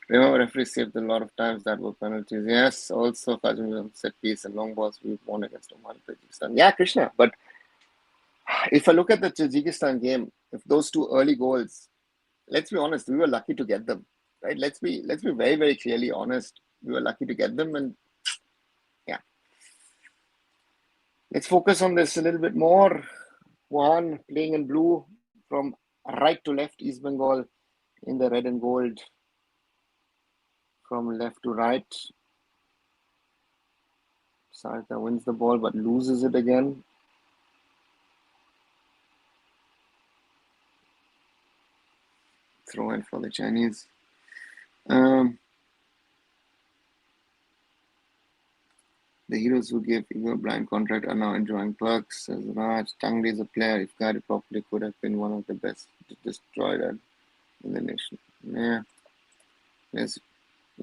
[SPEAKER 1] Remember, referee saved a lot of times that were penalties. Yes. Also, Kazim set piece and long balls we won against Oman, Tajikistan. Yeah, Krishna. But if I look at the Tajikistan game, if those two early goals, let's be honest, we were lucky to get them. Right? Let's be very, very clearly honest. We were lucky to get them, and yeah. Let's focus on this a little bit more. Wuhan playing in blue from right to left, East Bengal in the red and gold from left to right. Sarita wins the ball but loses it again. Throw in for the Chinese. The heroes who gave Igor a blind contract are now enjoying perks. As Raj, Tangli is a player, if guided properly, could have been one of the best to destroy that in the nation. Yeah. Yes.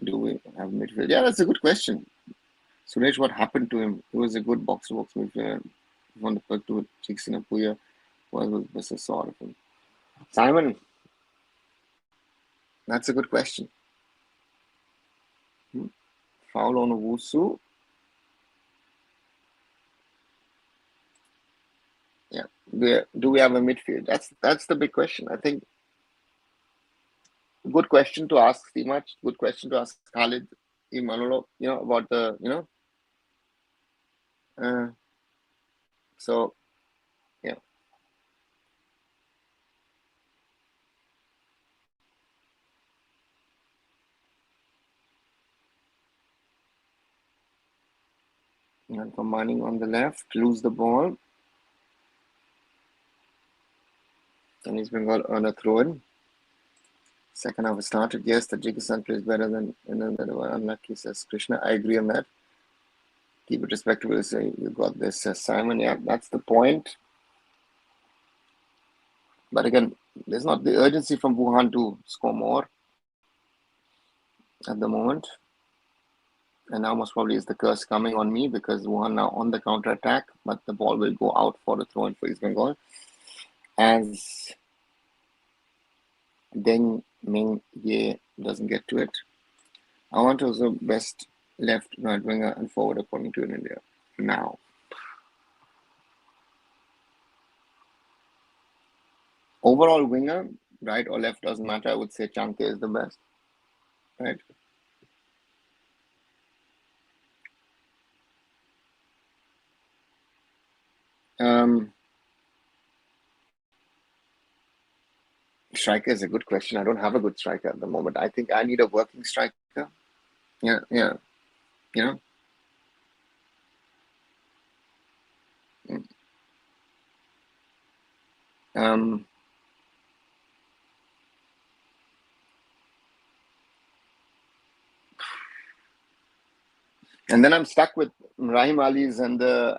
[SPEAKER 1] Do we have midfield? Yeah, that's a good question. Suresh, what happened to him? He was a good box-to-box midfielder. Won the perk to Chiksina Puya. Was a sort of him. Simon, that's a good question. Foul on Owusu. Yeah. Do we have a midfield? That's the big question. I think Good question to ask, Seema. Good question to ask Khalid, Manolo, about the, so, yeah. And for Manning on the left, lose the ball. And East Bengal earn a throw in. Second half started. Yes, the Tajikistan plays better than unlucky, says Krishna. I agree on that. Keep it respectable. Say you got this, says Simon. Yeah, that's the point. But again, there's not the urgency from Wuhan to score more at the moment. And now most probably is the curse coming on me because Wuhan now on the counter attack, but the ball will go out for the throw in for East Bengal. As Deng Ming Ye doesn't get to it. I want also best left, right winger, and forward according to India now. Overall winger, right or left doesn't matter. I would say Chanke is the best, right? Striker is a good question. I don't have a good striker at the moment. I think I need a working striker. Yeah, yeah, you know. Um, and then I'm stuck with Rahim Ali's and the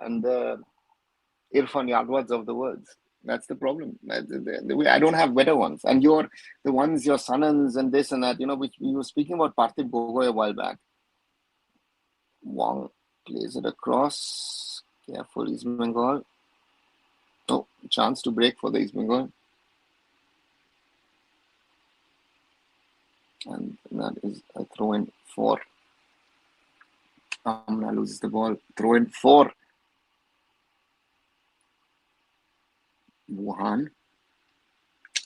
[SPEAKER 1] Irfan Yadwads of the world. That's the problem. I don't have better ones. And you're the ones, your Sanans and this and that, which we were speaking about Parthiv Gogoi a while back. Wong plays it across. Careful, East Bengal. Oh, chance to break for the East Bengal. And that is a throw in for. Amna loses the ball. Throw in for Wuhan.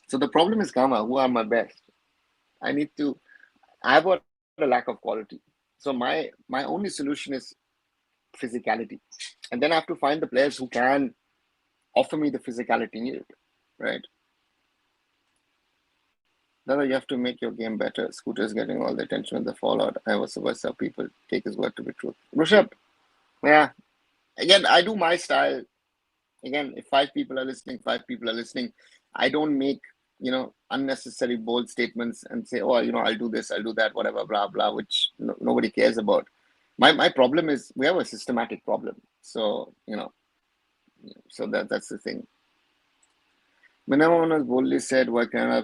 [SPEAKER 1] So the problem is Kama, who are my best? I have got a lack of quality. So my only solution is physicality. And then I have to find the players who can offer me the physicality needed, right? Then you have to make your game better. Scooter's getting all the attention with the fallout. I was supposed to people take his word to be true. Rushabh, yeah. Again, I do my style. Again, if 5 people are listening, 5 people are listening. I don't make, unnecessary bold statements and say, oh, I'll do this, I'll do that, whatever, blah, blah, which nobody cares about. My problem is we have a systematic problem. So, so that's the thing. Minamon has boldly said, why can't I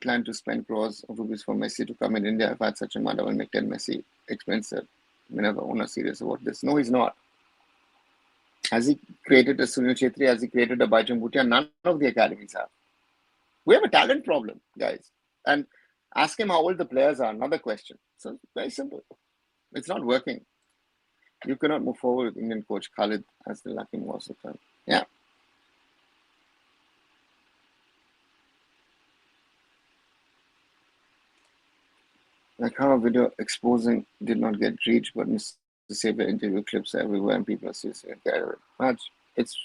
[SPEAKER 1] plan to spend crores of rupees for Messi to come in India? If I had such a amount, I will make 10 Messi expensive. Minerva owner serious about this. No, he's not. Has he created a Sunil Chetri? Has he created a Baichung Bhutia? None of the academies have. We have a talent problem, guys. And ask him how old the players are. Another question. So very simple. It's not working. You cannot move forward with Indian coach Khalid as the lucky was the time. Yeah. Like how a video exposing did not get reach, but Mr. Saber interview clips everywhere and people are still saying match. It's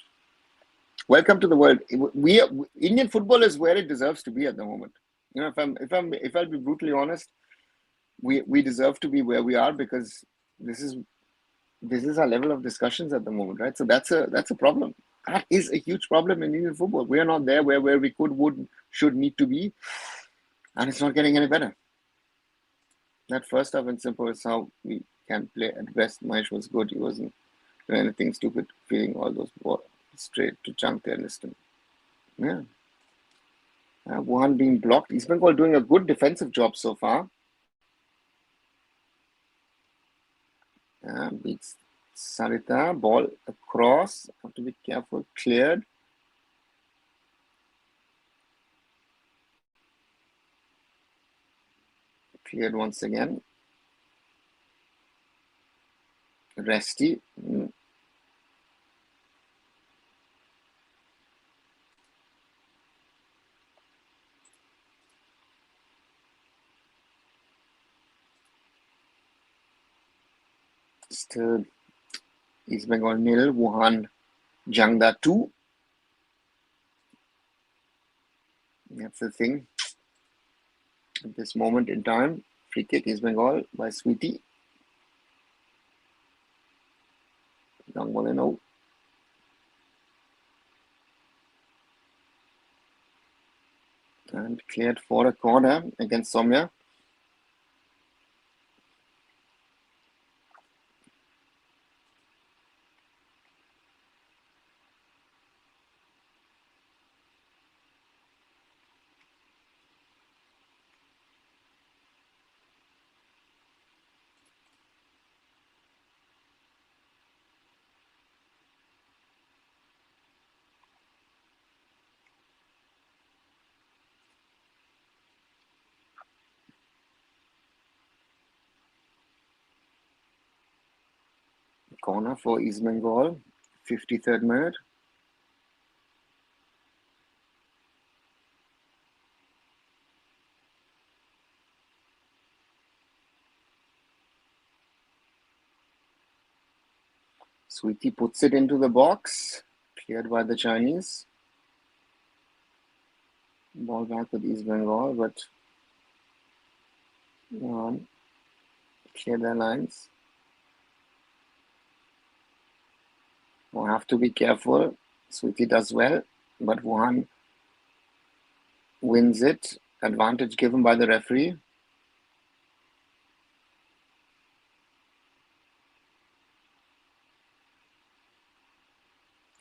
[SPEAKER 1] welcome to the world. Indian football is where it deserves to be at the moment. If I'll be brutally honest, we deserve to be where we are because this is our level of discussions at the moment, right? So that's a problem. That is a huge problem in Indian football. We are not there where we should need to be, and it's not getting any better. That first half in simple is how we can play at best. Mahesh was good. He wasn't doing anything stupid, feeding all those balls straight to Chunk there, listen. Yeah. Wuhan being blocked. East Bengal doing a good defensive job so far. Beats Sarita. Ball across. Have to be careful. Cleared. Cleared once again. Resty. Still East Bengal 0, Wuhan Jiangda 2. That's the thing. At this moment in time, free kick East Bengal by Sweetie. Young Molino. And cleared for a corner against Somya. Corner for East Bengal, 53rd minute. Sweetie puts it into the box, cleared by the Chinese. Ball back with East Bengal, but clear their lines. We'll have to be careful. Sweetie does well, but Wuhan wins it. Advantage given by the referee.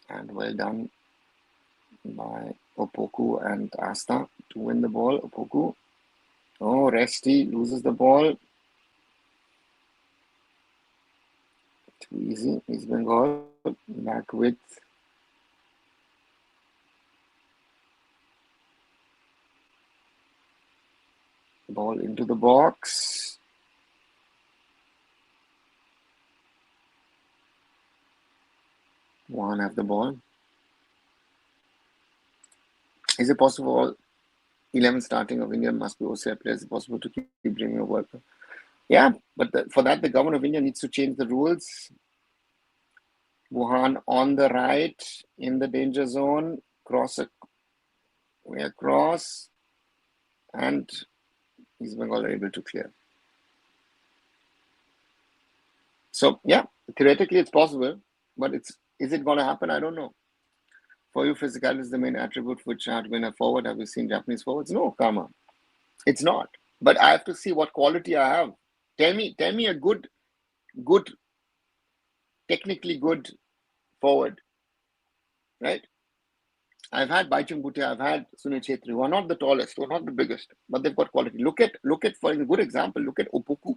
[SPEAKER 1] And well done by Opoku and Asta to win the ball. Opoku. Oh, Resti loses the ball. Too easy. East Bengal back with ball into the box. Wuhan have the ball. Is it possible 11 starting of India must be OCI players? Is it possible to keep bringing a worker? Yeah, but for that, the government of India needs to change the rules. Wuhan on the right in the danger zone, way across, and East Bengal are able to clear. So yeah, theoretically it's possible, but is it going to happen? I don't know. For you, physicality is the main attribute which had been a forward. Have you seen Japanese forwards? No, Karma. It's not. But I have to see what quality I have. Tell me a good, technically good forward, right? I've had Baichung Bhutia, I've had Sunil Chhetri, who are not the tallest, who are not the biggest, but they've got quality. Look at for a good example, look at Opoku,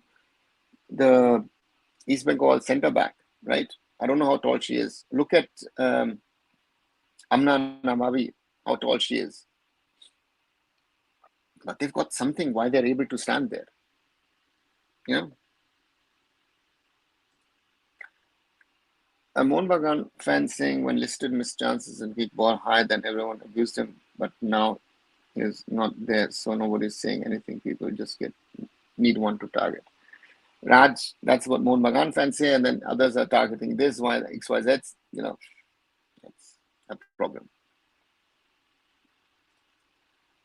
[SPEAKER 1] the East Bengal centre back, right? I don't know how tall she is. Look at Amna Namavi, how tall she is. But they've got something why they're able to stand there. Yeah. A Mohun Bagan fan saying when listed missed chances and kick ball high, then everyone abused him, but now he's not there, so nobody's saying anything. People just need one to target. Raj, that's what Mohun Bagan fans say, and then others are targeting this, why XYZ, that's a problem.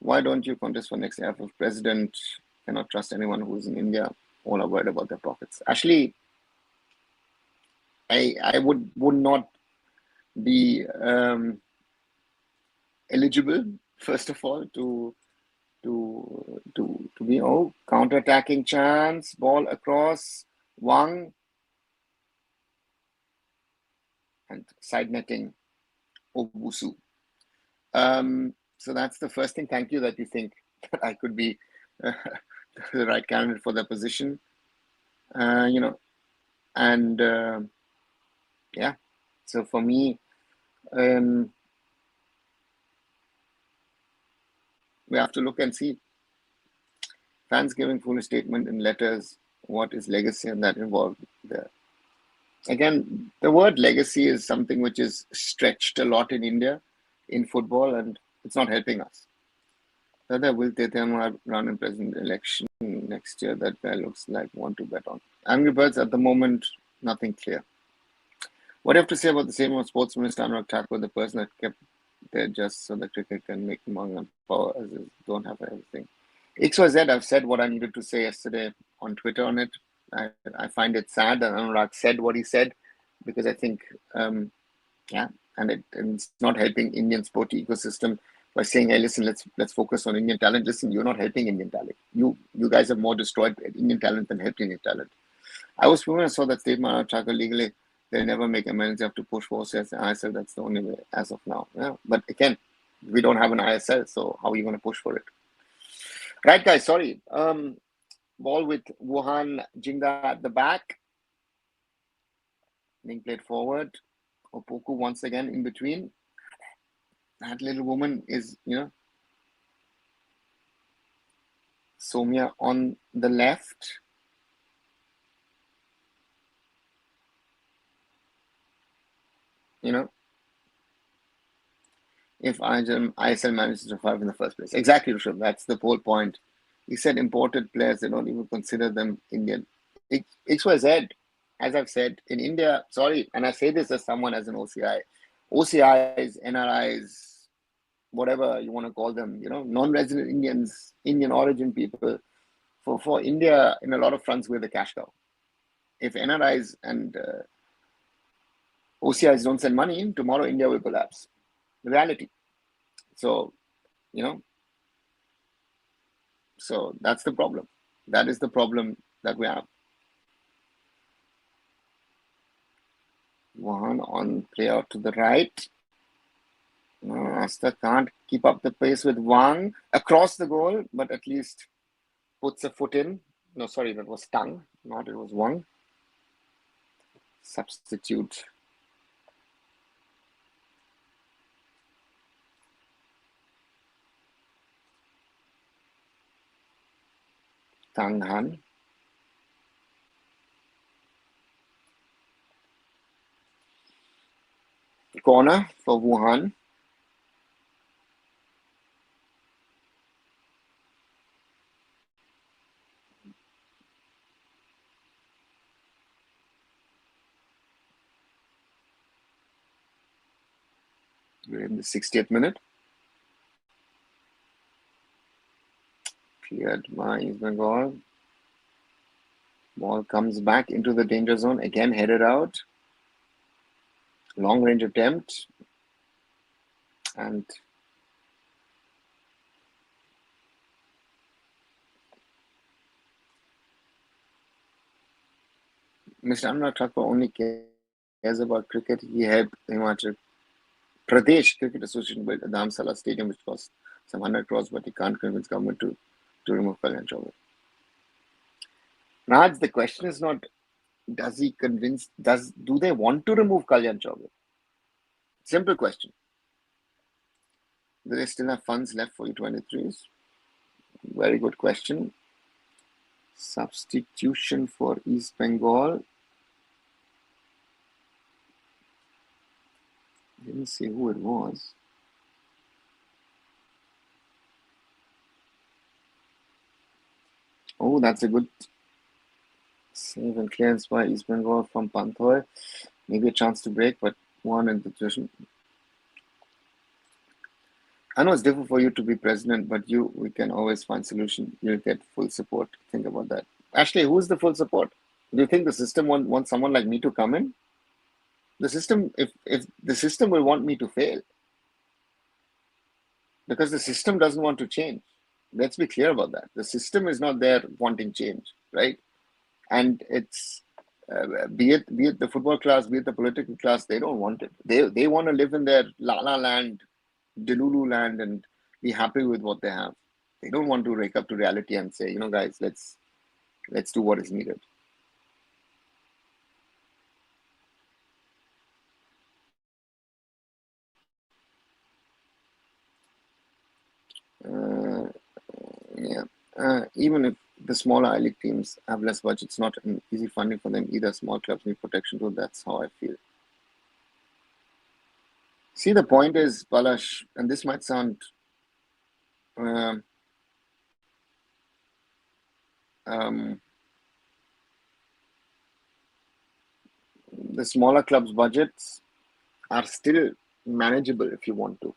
[SPEAKER 1] Why don't you contest for next AFF president? Cannot trust anyone who's in India. All are worried about their pockets. Actually, I would not be eligible, first of all, to be counter-attacking chance, ball across, Wang, and side netting Obusu. So that's the first thing. Thank you that you think that I could be the right candidate for the position. Yeah. So for me, we have to look and see. Fans giving foolish statement in letters. What is legacy and that involved there? Again, the word legacy is something which is stretched a lot in India in football, and it's not helping us. Whether will Tetema run in president election next year? That guy looks like one to bet on. Angry Birds at the moment, Nothing clear. What do you have to say about the same of Sports Minister Anurag Thakur, the person that kept there just so the cricket can make money and power as is, don't have everything? XYZ, I've said what I needed to say yesterday on Twitter on it. I find it sad that Anurag said what he said because I think, and it's not helping Indian sport ecosystem by saying, hey, listen, let's focus on Indian talent. Listen, you're not helping Indian talent. You guys have more destroyed Indian talent than helped Indian talent. I was when I saw that statement of Thakur legally, they'll never make amends. You have to push for OCS and ISL. That's the only way as of now. Yeah. But again, we don't have an ISL, so how are you going to push for it? Right, guys, sorry. Ball with Wuhan Jiangda at the back. Being played forward. Opoku once again in between. That little woman is, Somia on the left. If ISL manages to survive in the first place. Exactly, Rishabh. That's the whole point. He said imported players, they don't even consider them Indian. XYZ, as I've said, in India, sorry, and I say this as someone as an OCIs, NRIs, whatever you want to call them, non-resident Indians, Indian origin people, for India, in a lot of fronts, we're the cash cow. If NRIs and OCIs don't send money in, tomorrow India will collapse. The reality. So, so that's the problem. That is the problem that we have. Wuhan on play out to the right. Asta can't keep up the pace with Wang across the goal, but at least puts a foot in. No, sorry, that was Tang, not it was Wang. Substitute. Tang Han. Corner for Wuhan. We're in the 60th minute. Cleared by East Bengal. Ball comes back into the danger zone. Again headed out. Long range attempt. And Mr. Anurag Thakur only cares about cricket. He helped Himachal Pradesh Cricket Association build a Dhamsala Stadium, which cost some 100 crores, but he can't convince government to remove Kalyan Chaudhuri. Raj, the question is not, does he convince, do they want to remove Kalyan Chaudhuri? Simple question. Do they still have funds left for U23s? Very good question. Substitution for East Bengal. Didn't see who it was. Oh, that's a good save and clearance by East Bengal from Panthoy. Maybe a chance to break, but one in the position. I know it's difficult for you to be president, but we can always find solution. You'll get full support. Think about that. Actually, who's the full support? Do you think the system wants someone like me to come in? The system, if the system will want me to fail, because the system doesn't want to change. Let's be clear about that. The system is not there wanting change, right? And it's be it the football class, be it the political class, they don't want it. They want to live in their La La land, Delulu land, and be happy with what they have. They don't want to wake up to reality and say, guys, let's do what is needed. Even if the smaller I-League teams have less budget, it's not an easy funding for them either. Small clubs need protection too. That's how I feel. See, the point is, Balash, and this might sound the smaller clubs' budgets are still manageable if you want to.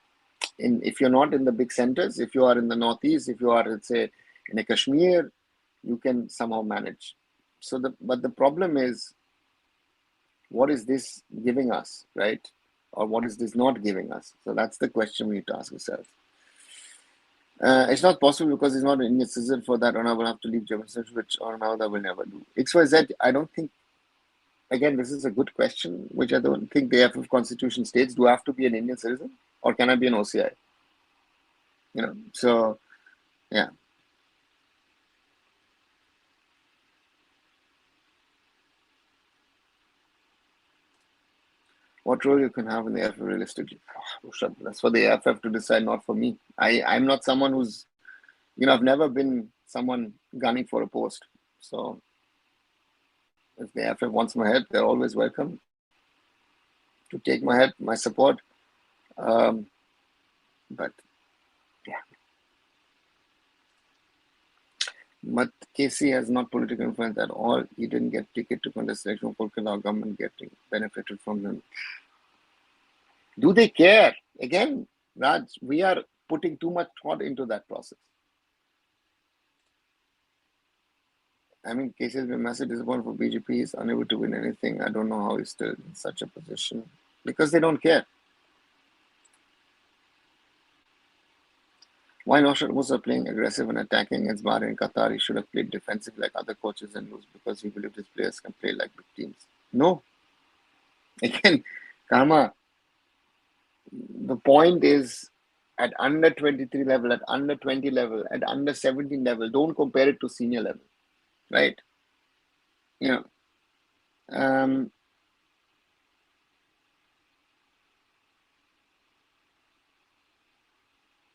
[SPEAKER 1] If you're not in the big centers, if you are in the northeast, if you are, let's say, in a Kashmir, you can somehow manage. But the problem is, what is this giving us, right? Or what is this not giving us? So that's the question we need to ask ourselves. It's not possible because it's not in a season for that. Arunava will have to leave German, which Arunava will never do. XYZ, I don't think. Again, this is a good question, which I don't think the AFF constitution states. Do I have to be an Indian citizen, or can I be an OCI? So yeah. What role you can have in the AFF realistically? That's for the AFF to decide, not for me. I'm not someone who's, I've never been someone gunning for a post. So if the AFF wants my head, they're always welcome to take my head, my support. But yeah. But KC has not political influence at all. He didn't get ticket to contest selection. Our government getting benefited from them. Do they care? Again, Raj, we are putting too much thought into that process. I mean, KC has been massive disappointment for BJP. He's unable to win anything. I don't know how he's still in such a position. Because they don't care. Why Naushad Musa playing aggressive and attacking against Bahrain and Qatar? He should have played defensive like other coaches and lose because he believed his players can play like big teams. No. Again, Karma, the point is at under 23 level, at under 20 level, at under 17 level, don't compare it to senior level, right?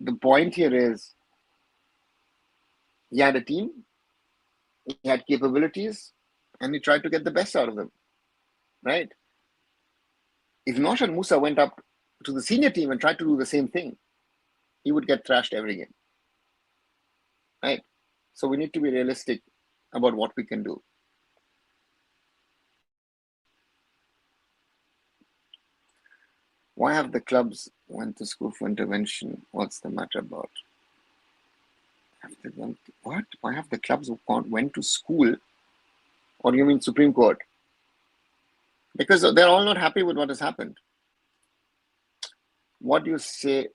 [SPEAKER 1] The point here is he had a team, he had capabilities, and he tried to get the best out of them, right? If Naushad Musa went up to the senior team and tried to do the same thing, he would get thrashed every game, right? So we need to be realistic about what we can do. Why have the clubs went to school for intervention? What's the matter about? What? Why have the clubs went to school? Or do you mean Supreme Court? Because they're all not happy with what has happened. What do you say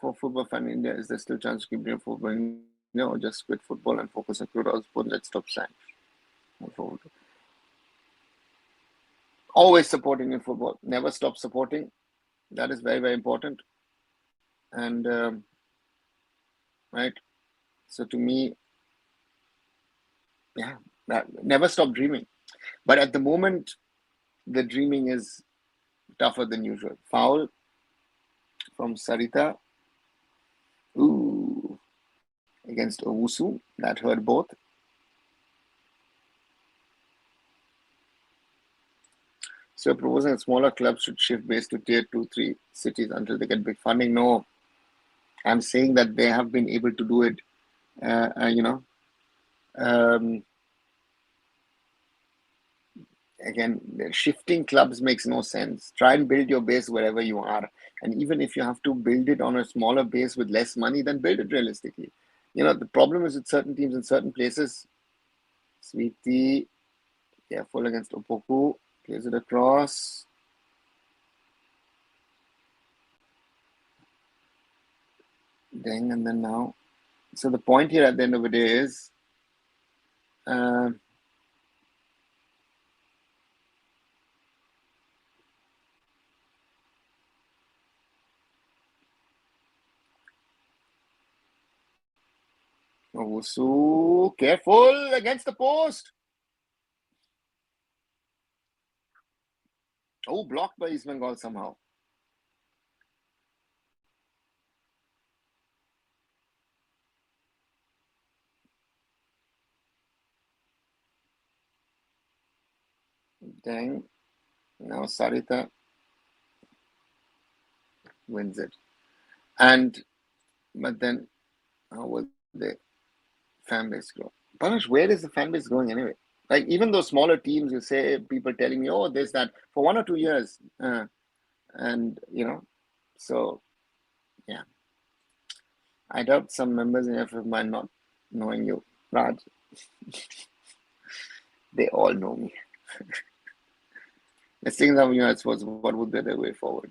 [SPEAKER 1] for football fan in India? Is there still a chance to keep doing football in India, or just quit football and focus on plural sport? Let's stop saying. Always support Indian football. Never stop supporting. That is very, very important. And right. So to me, yeah, never stop dreaming. But at the moment, the dreaming is tougher than usual. Foul from Sarita. Ooh. Against Owusu. That hurt both. So proposing that smaller clubs should shift base to tier 2, 3 cities until they get big funding. No. I'm saying that they have been able to do it, again, shifting clubs makes no sense. Try and build your base wherever you are. And even if you have to build it on a smaller base with less money, then build it realistically. The problem is with certain teams in certain places. Sweetie, careful against Opoku, plays it across. Dang, and then now. So the point here at the end of the day is, Owusu, careful against the post. Oh, blocked by East Bengal somehow. Dang. Now Sarita wins it. But then, how will the fan base grow? Panash, where is the fan base going anyway? Like even those smaller teams, you say people telling me, oh, there's that for 1 or 2 years, and so yeah, I doubt some members in FF might not knowing you, Raj. They all know me. Let's think of United Sports. What would be their way forward?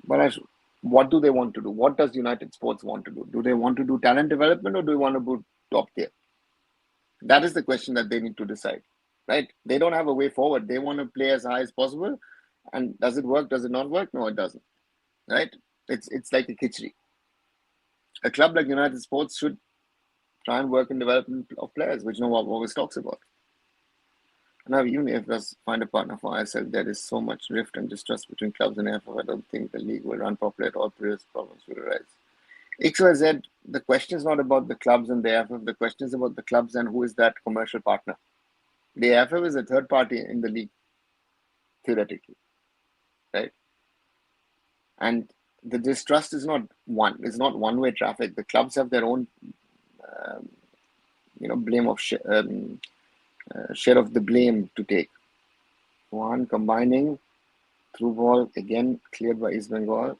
[SPEAKER 1] But what do they want to do? What does United Sports want to do? Do they want to do talent development or do they want to do top tier? That is the question that they need to decide, right? They don't have a way forward. They want to play as high as possible. And does it work? Does it not work? No, it doesn't, right? It's like a khichdi. A club like United Sports should try and work in development of players, which no one always talks about. Now, even if us find a partner for ISL, there is so much rift and distrust between clubs and AFF. I don't think the league will run properly at all. Previous problems will arise. XYZ, the question is not about the clubs and the AFF. The question is about the clubs and who is that commercial partner. The AFF is a third party in the league, theoretically, right? And the distrust is not it's not one-way traffic. The clubs have their own, blame of share of the blame to take. One combining through ball again cleared by East Bengal.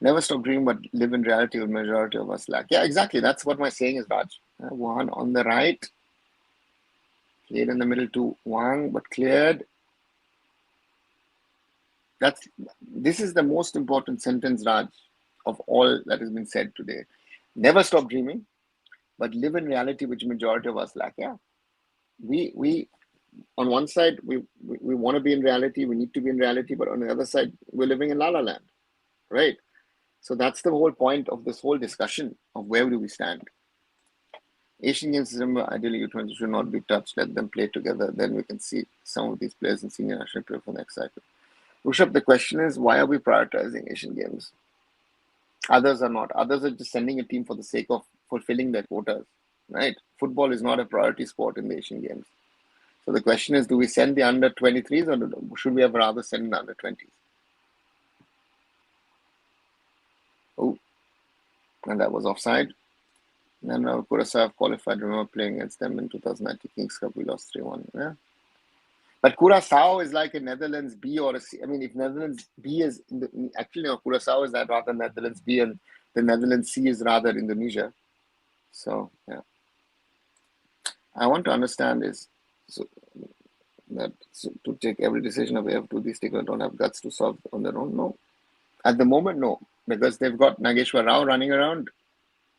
[SPEAKER 1] Never stop dreaming, but live in reality. With majority of us lack. Yeah, exactly. That's what my saying is, Raj. Wuhan on the right, cleared in the middle to Wang, but cleared. This is the most important sentence, Raj, of all that has been said today. Never stop dreaming, but live in reality, which majority of us lack. Yeah, we on one side we want to be in reality, we need to be in reality, but on the other side we're living in la la land, right? So that's the whole point of this whole discussion of where do we stand. Asian Games, remember, ideally U20 should not be touched. Let them play together. Then we can see some of these players in senior national play for next cycle. Rushabh, the question is, why are we prioritizing Asian Games? Others are not. Others are just sending a team for the sake of fulfilling their quotas, right? Football is not a priority sport in the Asian Games. So the question is, do we send the under-23s or should we have rather send the under-20s? Oh, and that was offside. And now Curaçao have qualified. Remember playing against them in 2019 Kings Cup, we lost 3-1. Yeah. But Curaçao is like a Netherlands B or a C. I mean, if Netherlands B is actually no, Curaçao is that rather Netherlands B, and the Netherlands C is rather Indonesia. So yeah, I want to understand is to take every decision of AF2, these stickers don't have guts to solve on their own. No, at the moment, no, because they've got Nageshwar Rao running around,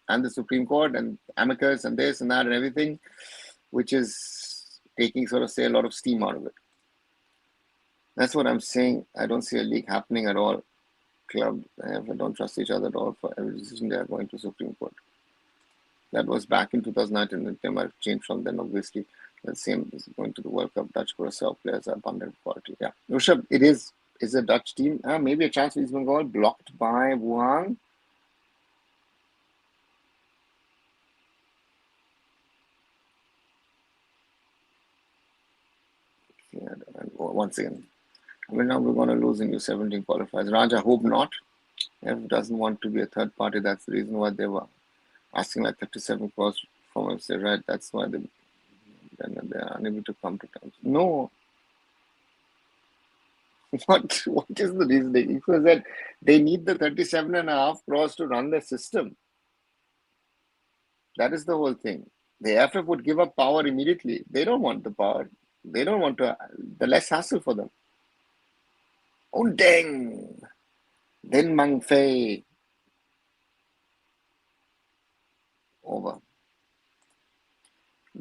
[SPEAKER 1] and the Supreme Court and amicus and this and that and everything, which is taking sort of say a lot of steam out of it. That's what I'm saying. I don't see a league happening at all. Club don't trust each other at all. For every decision they are going to Supreme Court. That was back in 2019, and they might have changed from then. Obviously, the same is going to the World Cup. Dutch Curaçao players are abundant quality. Yeah, Rushabh, it is a Dutch team. Maybe a chance for East Bengal, blocked by Wuhan. Yeah, and once again, now we're going to lose in U17 qualifiers. Raj, I hope not. If doesn't want to be a third party, that's the reason why they were asking like 37 crores from us. Right? That's why they are unable to come to terms. No. What is the reasoning? Because that they need the 37.5 crores to run their system. That is the whole thing. The AFF would give up power immediately. They don't want the power. They don't want the less hassle for them. Undeng. Then Mang Fei. Over.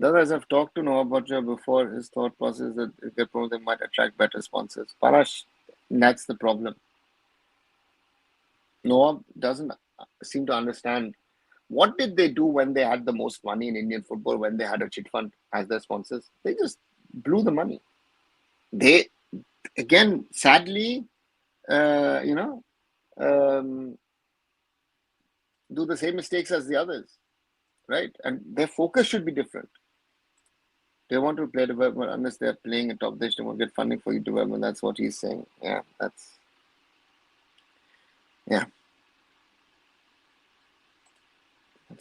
[SPEAKER 1] Others I've talked to Noah Butcher before. His thought process that if they promote, they might attract better sponsors. Parash, that's the problem. Noah doesn't seem to understand. What did they do when they had the most money in Indian football, when they had a chit fund as their sponsors? They just blew the money. They, again, sadly, do the same mistakes as the others, right? And their focus should be different. They want to play development unless they're playing at top. They won't get funding for youth development. That's what he's saying. Yeah, that's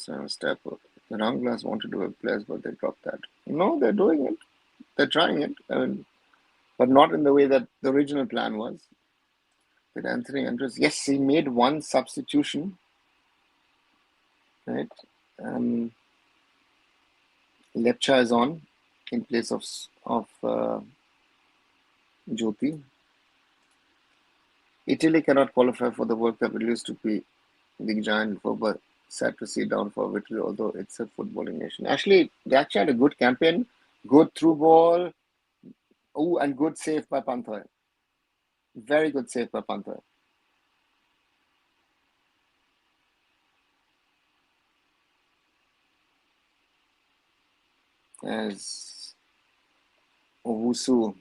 [SPEAKER 1] a step. The round glass wanted to have players, but they dropped that. No, they're doing it. They're trying it. I mean, but not in the way that the original plan was. Did Anthony Andres? Yes, he made one substitution. Right. Lepcha is on in place of Jyoti. Italy cannot qualify for the World Cup. It used to be big giant for, but sad to see down for victory, although it's a footballing nation. Actually, they actually had a good campaign, good through ball, and good save by Panther. Very good save by Panther. As Owusu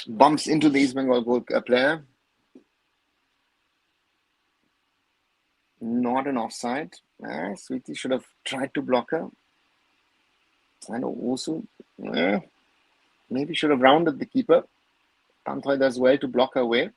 [SPEAKER 1] bumps into the East Bengal goal player. Not an offside. Sweetie should have tried to block her. And Owusu maybe should have rounded the keeper. Panther does well to block her away.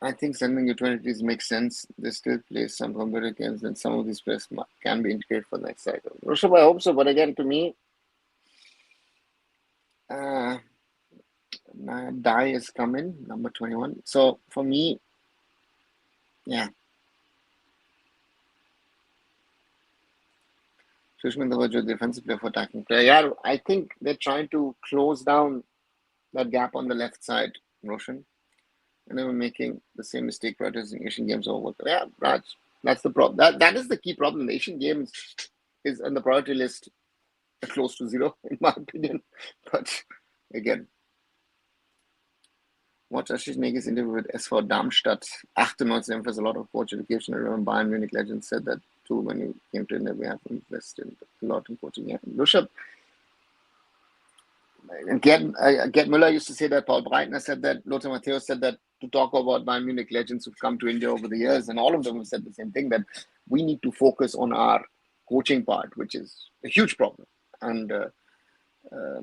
[SPEAKER 1] I think sending U20s makes sense. They still play some competitive games, and some of these players can be integrated for the next cycle. Rishabh, I hope so, but again, to me, Dai is coming, number 21. So for me, yeah. Sushman Davajo, defensive player for attacking player. Yeah, I think they're trying to close down that gap on the left side, Roshan. And they were making the same mistake prioritizing Asian Games over. Yeah, Raj, that's the problem. That is the key problem. The Asian Games is on the priority list close to zero, in my opinion. But again, watch Ashish Negi's interview with SV Darmstadt. 98 emphasized a lot of coach education. I remember Bayern Munich legend said that too when you came to India. We have invested a lot in coaching. Yeah, Rishabh. Gerd Müller used to say that. Paul Breitner said that. Lothar Matthäus said that. To talk about Bayern Munich legends who've come to India over the years, and all of them have said the same thing, that we need to focus on our coaching part, which is a huge problem. And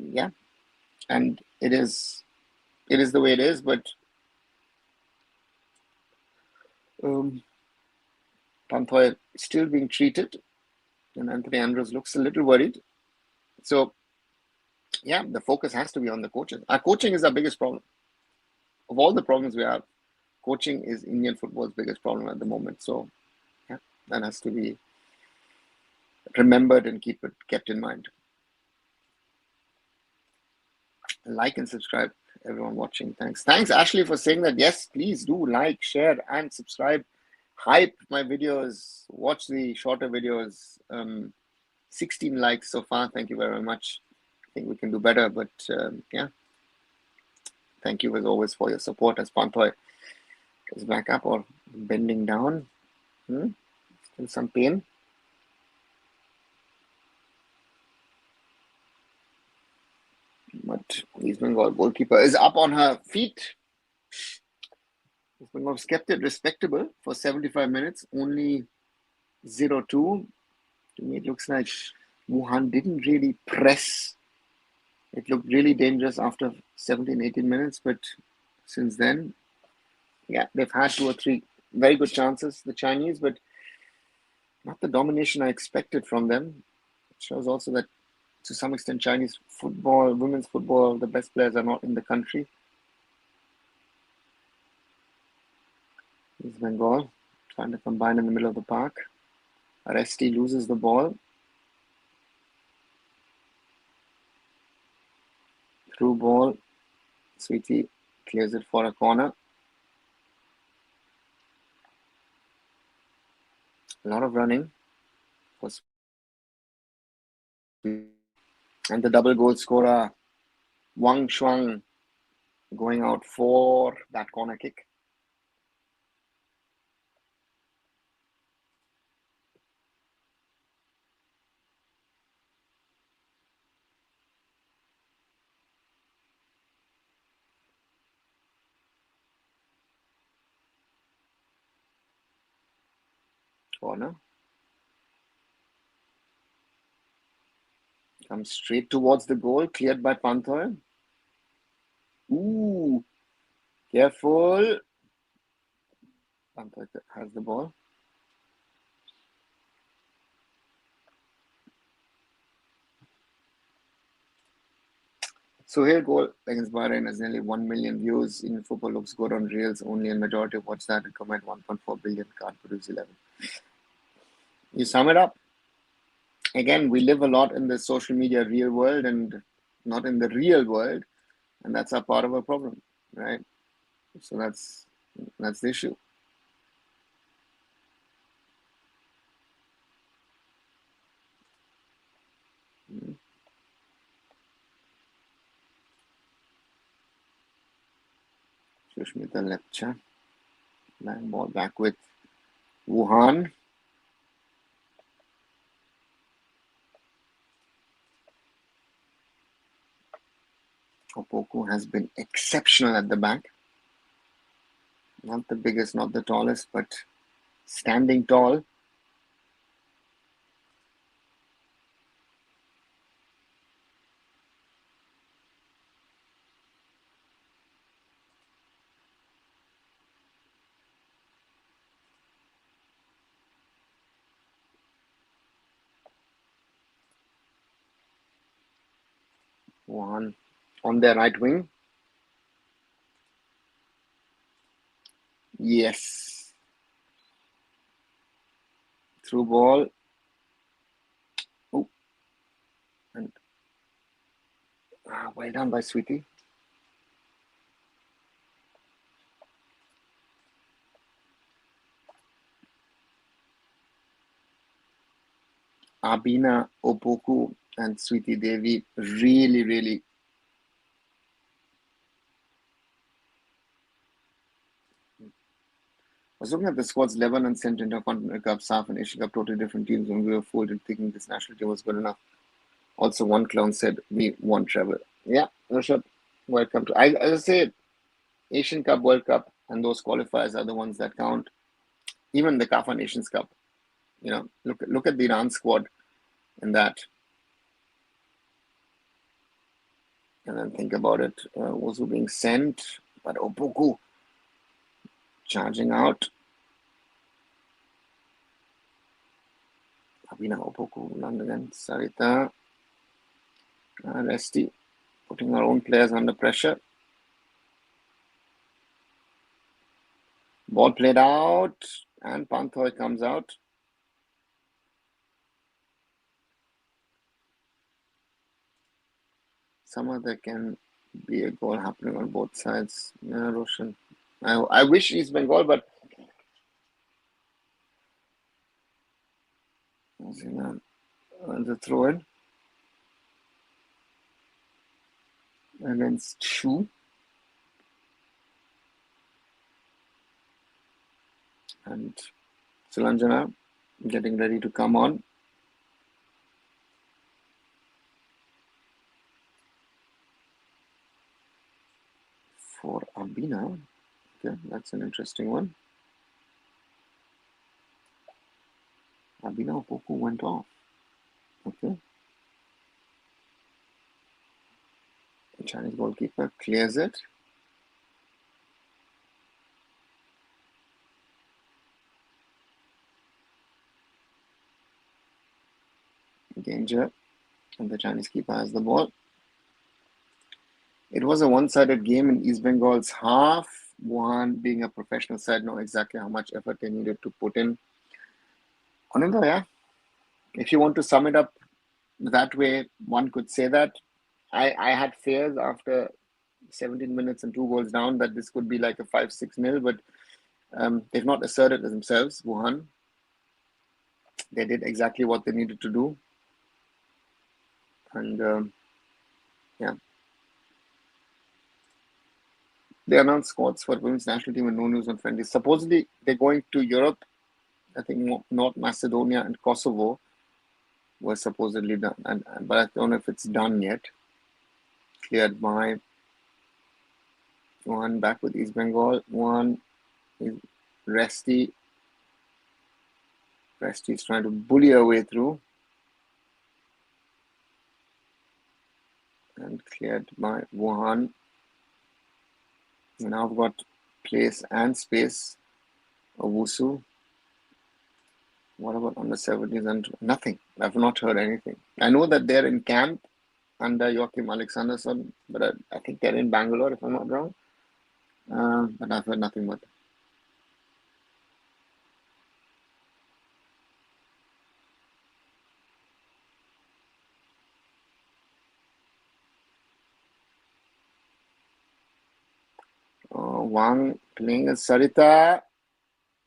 [SPEAKER 1] yeah, and it is the way it is. But Panthoy still being treated, and Anthony Andros looks a little worried. So yeah, the focus has to be on the coaches. Our coaching is our biggest problem. Of all the problems we have, coaching is Indian football's biggest problem at the moment. So yeah, that has to be remembered and kept in mind. Like and subscribe, everyone watching. Thanks, Ashley, for saying that. Yes, please do like, share, and subscribe. Hype my videos. Watch the shorter videos. 16 likes so far. Thank you very much. I think we can do better, but yeah. Thank you as always for your support. As Panthoy is back up or bending down. Still some pain. But East Bengal goalkeeper is up on her feet. East Bengal kept it respectable for 75 minutes. Only 0-2. To me, it looks like Wuhan didn't really press. It looked really dangerous after 17, 18 minutes. But since then, yeah, they've had 2 or 3 very good chances, the Chinese, but not the domination I expected from them. It shows also that to some extent Chinese football, women's football, the best players are not in the country. East Bengal trying to combine in the middle of the park. Aresti loses the ball. Through ball. Sweetie clears it for a corner. A lot of running. And the double goal scorer, Wang Shuang, going out for that corner kick. Corner. Comes straight towards the goal, cleared by Panther. Ooh, careful. Panther has the ball. So here, goal against Bahrain has nearly 1 million views. In football looks good on Reels only, and majority watch that and comment 1.4 billion, can't produce 11. You sum it up. Again, we live a lot in the social media real world and not in the real world, and that's a part of a problem, right? So that's the issue. Sushmita Lepcha. Ball back with Wuhan. Opoku has been exceptional at the back. Not the biggest, not the tallest, but standing tall. Wuhan on their right wing. Yes. Through ball. Oh. And well done by Sweetie. Abina, Opoku, and Sweetie Devi really. I was looking at the squads Lebanon sent Intercontinental Cup, SAF, and Asia Cup, totally different teams, and we were fooled in thinking this national team was good enough. Also, one clown said we won travel. Yeah, Rashad, welcome to. I say Asian Cup, World Cup, and those qualifiers are the ones that count. Even the CAF Nations Cup. You know, look at the Iran squad in that. And then think about it. Wozu being sent, but Opoku charging out. Abina Opoku, London, Sarita, and ST putting our own players under pressure. Ball played out, and Panthoy comes out. Somehow there can be a goal happening on both sides. Yeah, Roshan. I wish East Bengal, but the throw in against Shu. And Sulanjana getting ready to come on. For Abina. Okay, that's an interesting one. Abina Opoku went off. Okay. The Chinese goalkeeper clears it. Danger. And the Chinese keeper has the ball. It was a one-sided game in East Bengal's half. Wuhan, being a professional side, know exactly how much effort they needed to put in. Ananda, yeah. If you want to sum it up that way, one could say that. I had fears after 17 minutes and 2 goals down that this could be like a 5-6-0, but they've not asserted themselves, Wuhan. They did exactly what they needed to do. And yeah. They announced squads for women's national team and no news on friendlies. Supposedly, they're going to Europe. I think North Macedonia and Kosovo were supposedly done. But I don't know if it's done yet. Cleared by one back with East Bengal. One is Resty. Resty is trying to bully her way through. and cleared by Wuhan. Now I've got place and space. Owusu. What about under 17s? And nothing. I've not heard anything. I know that they're in camp under Joachim Alexanderson, but I think they're in Bangalore, if I'm not wrong. But I've heard nothing but. Wang playing as Sarita.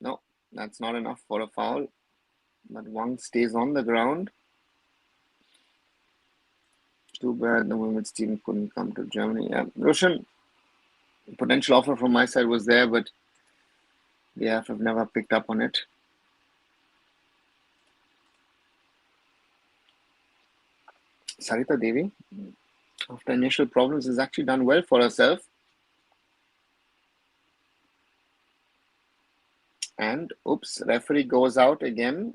[SPEAKER 1] No, that's not enough for a foul. But Wang stays on the ground. Too bad the women's team couldn't come to Germany. Yeah, Roshan, potential offer from my side was there, but the AF have never picked up on it. Sarita Devi, after initial problems, has actually done well for herself. And oops, referee goes out again.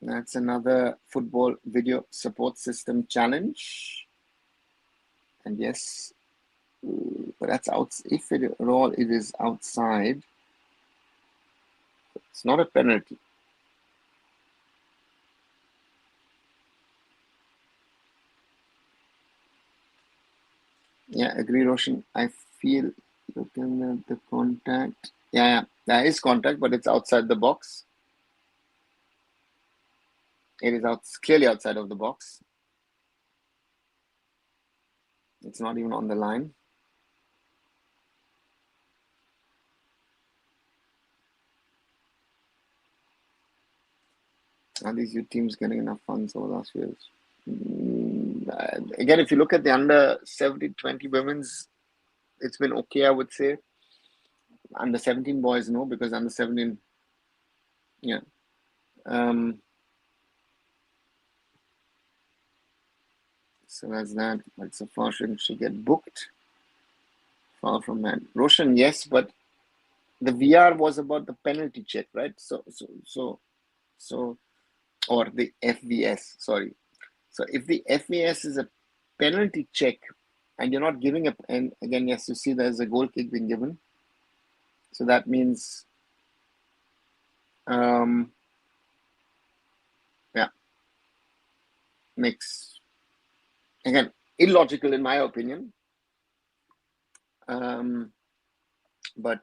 [SPEAKER 1] That's another football video support system challenge. And yes, but that's out. If it all it is outside, it's not a penalty. Yeah, agree, Roshan. I feel looking at the contact. Yeah, there is contact, but it's outside the box. It is clearly outside of the box. It's not even on the line. Are these youth teams getting enough funds over the last few years? Again, if you look at the under 17-20 women's, it's been okay, I would say. Under 17 boys, no, because under 17, yeah. So that's that. It's a foul. Shouldn't she get booked? Far from that. Roshan, yes, but the VR was about the penalty check, right? So, or the FVS, sorry. So if the FVS is a penalty check and you're not giving up, and again, yes, you see there's a goal kick being given. So that means, yeah, makes, again, illogical in my opinion. But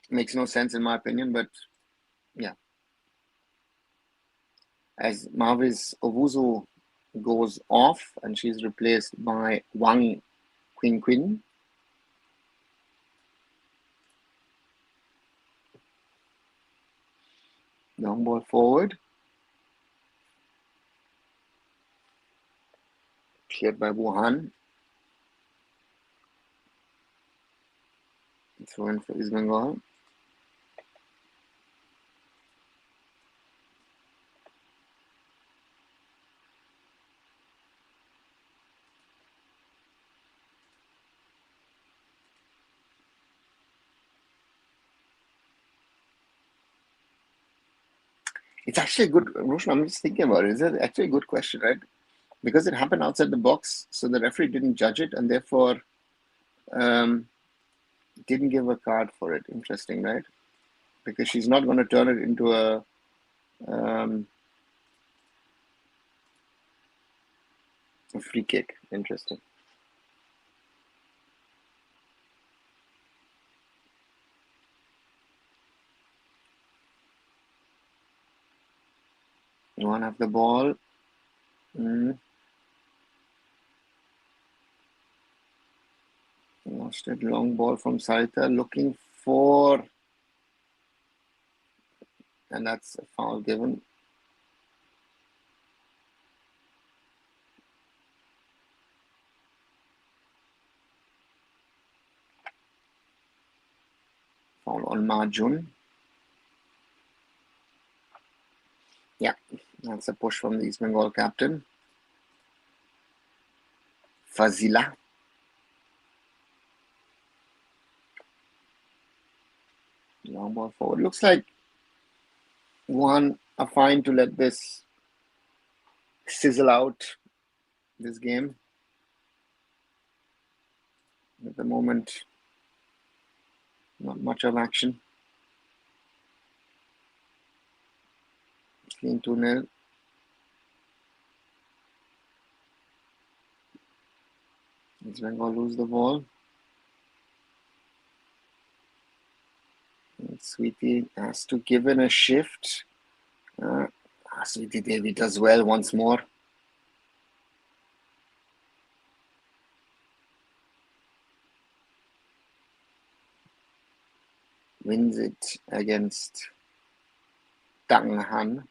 [SPEAKER 1] makes no sense in my opinion, but yeah. As Mavis Owusu goes off and she's replaced by Wang Quinn. Long ball forward. Cleared by Wuhan. Throw in for East Bengal. It's actually a good, Roshan, I'm just thinking about it. It's actually a good question, right? Because it happened outside the box, so the referee didn't judge it and therefore didn't give a card for it. Interesting, right? Because she's not going to turn it into a free kick. Interesting. You want to have the ball. Lost it. Long ball from Sarita looking for, and that's a foul given. Foul on Marjun. Yeah, that's a push from the East Bengal captain. Fazila. Long ball forward. Looks like Wuhan are fine to let this sizzle out this game. At the moment, not much of action. Clean 2-0. East Bengal lose the ball. And Sweetie has to give in a shift. Sweetie Devi does well once more. Wins it against Dang Han.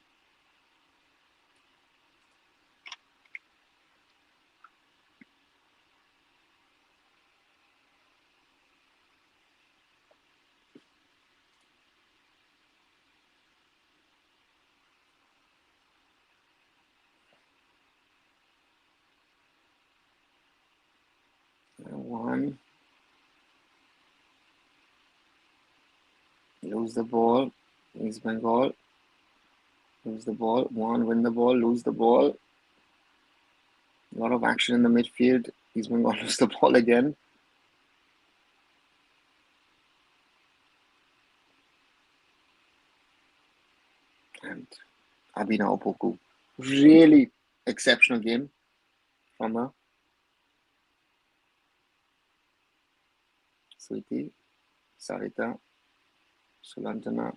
[SPEAKER 1] One. Lose the ball. East Bengal. Lose the ball. One, win the ball, lose the ball. A lot of action in the midfield. East Bengal lose the ball again. And Abhinav Opoku. Really exceptional game from her. Sweetie, Sarita, Sulantana,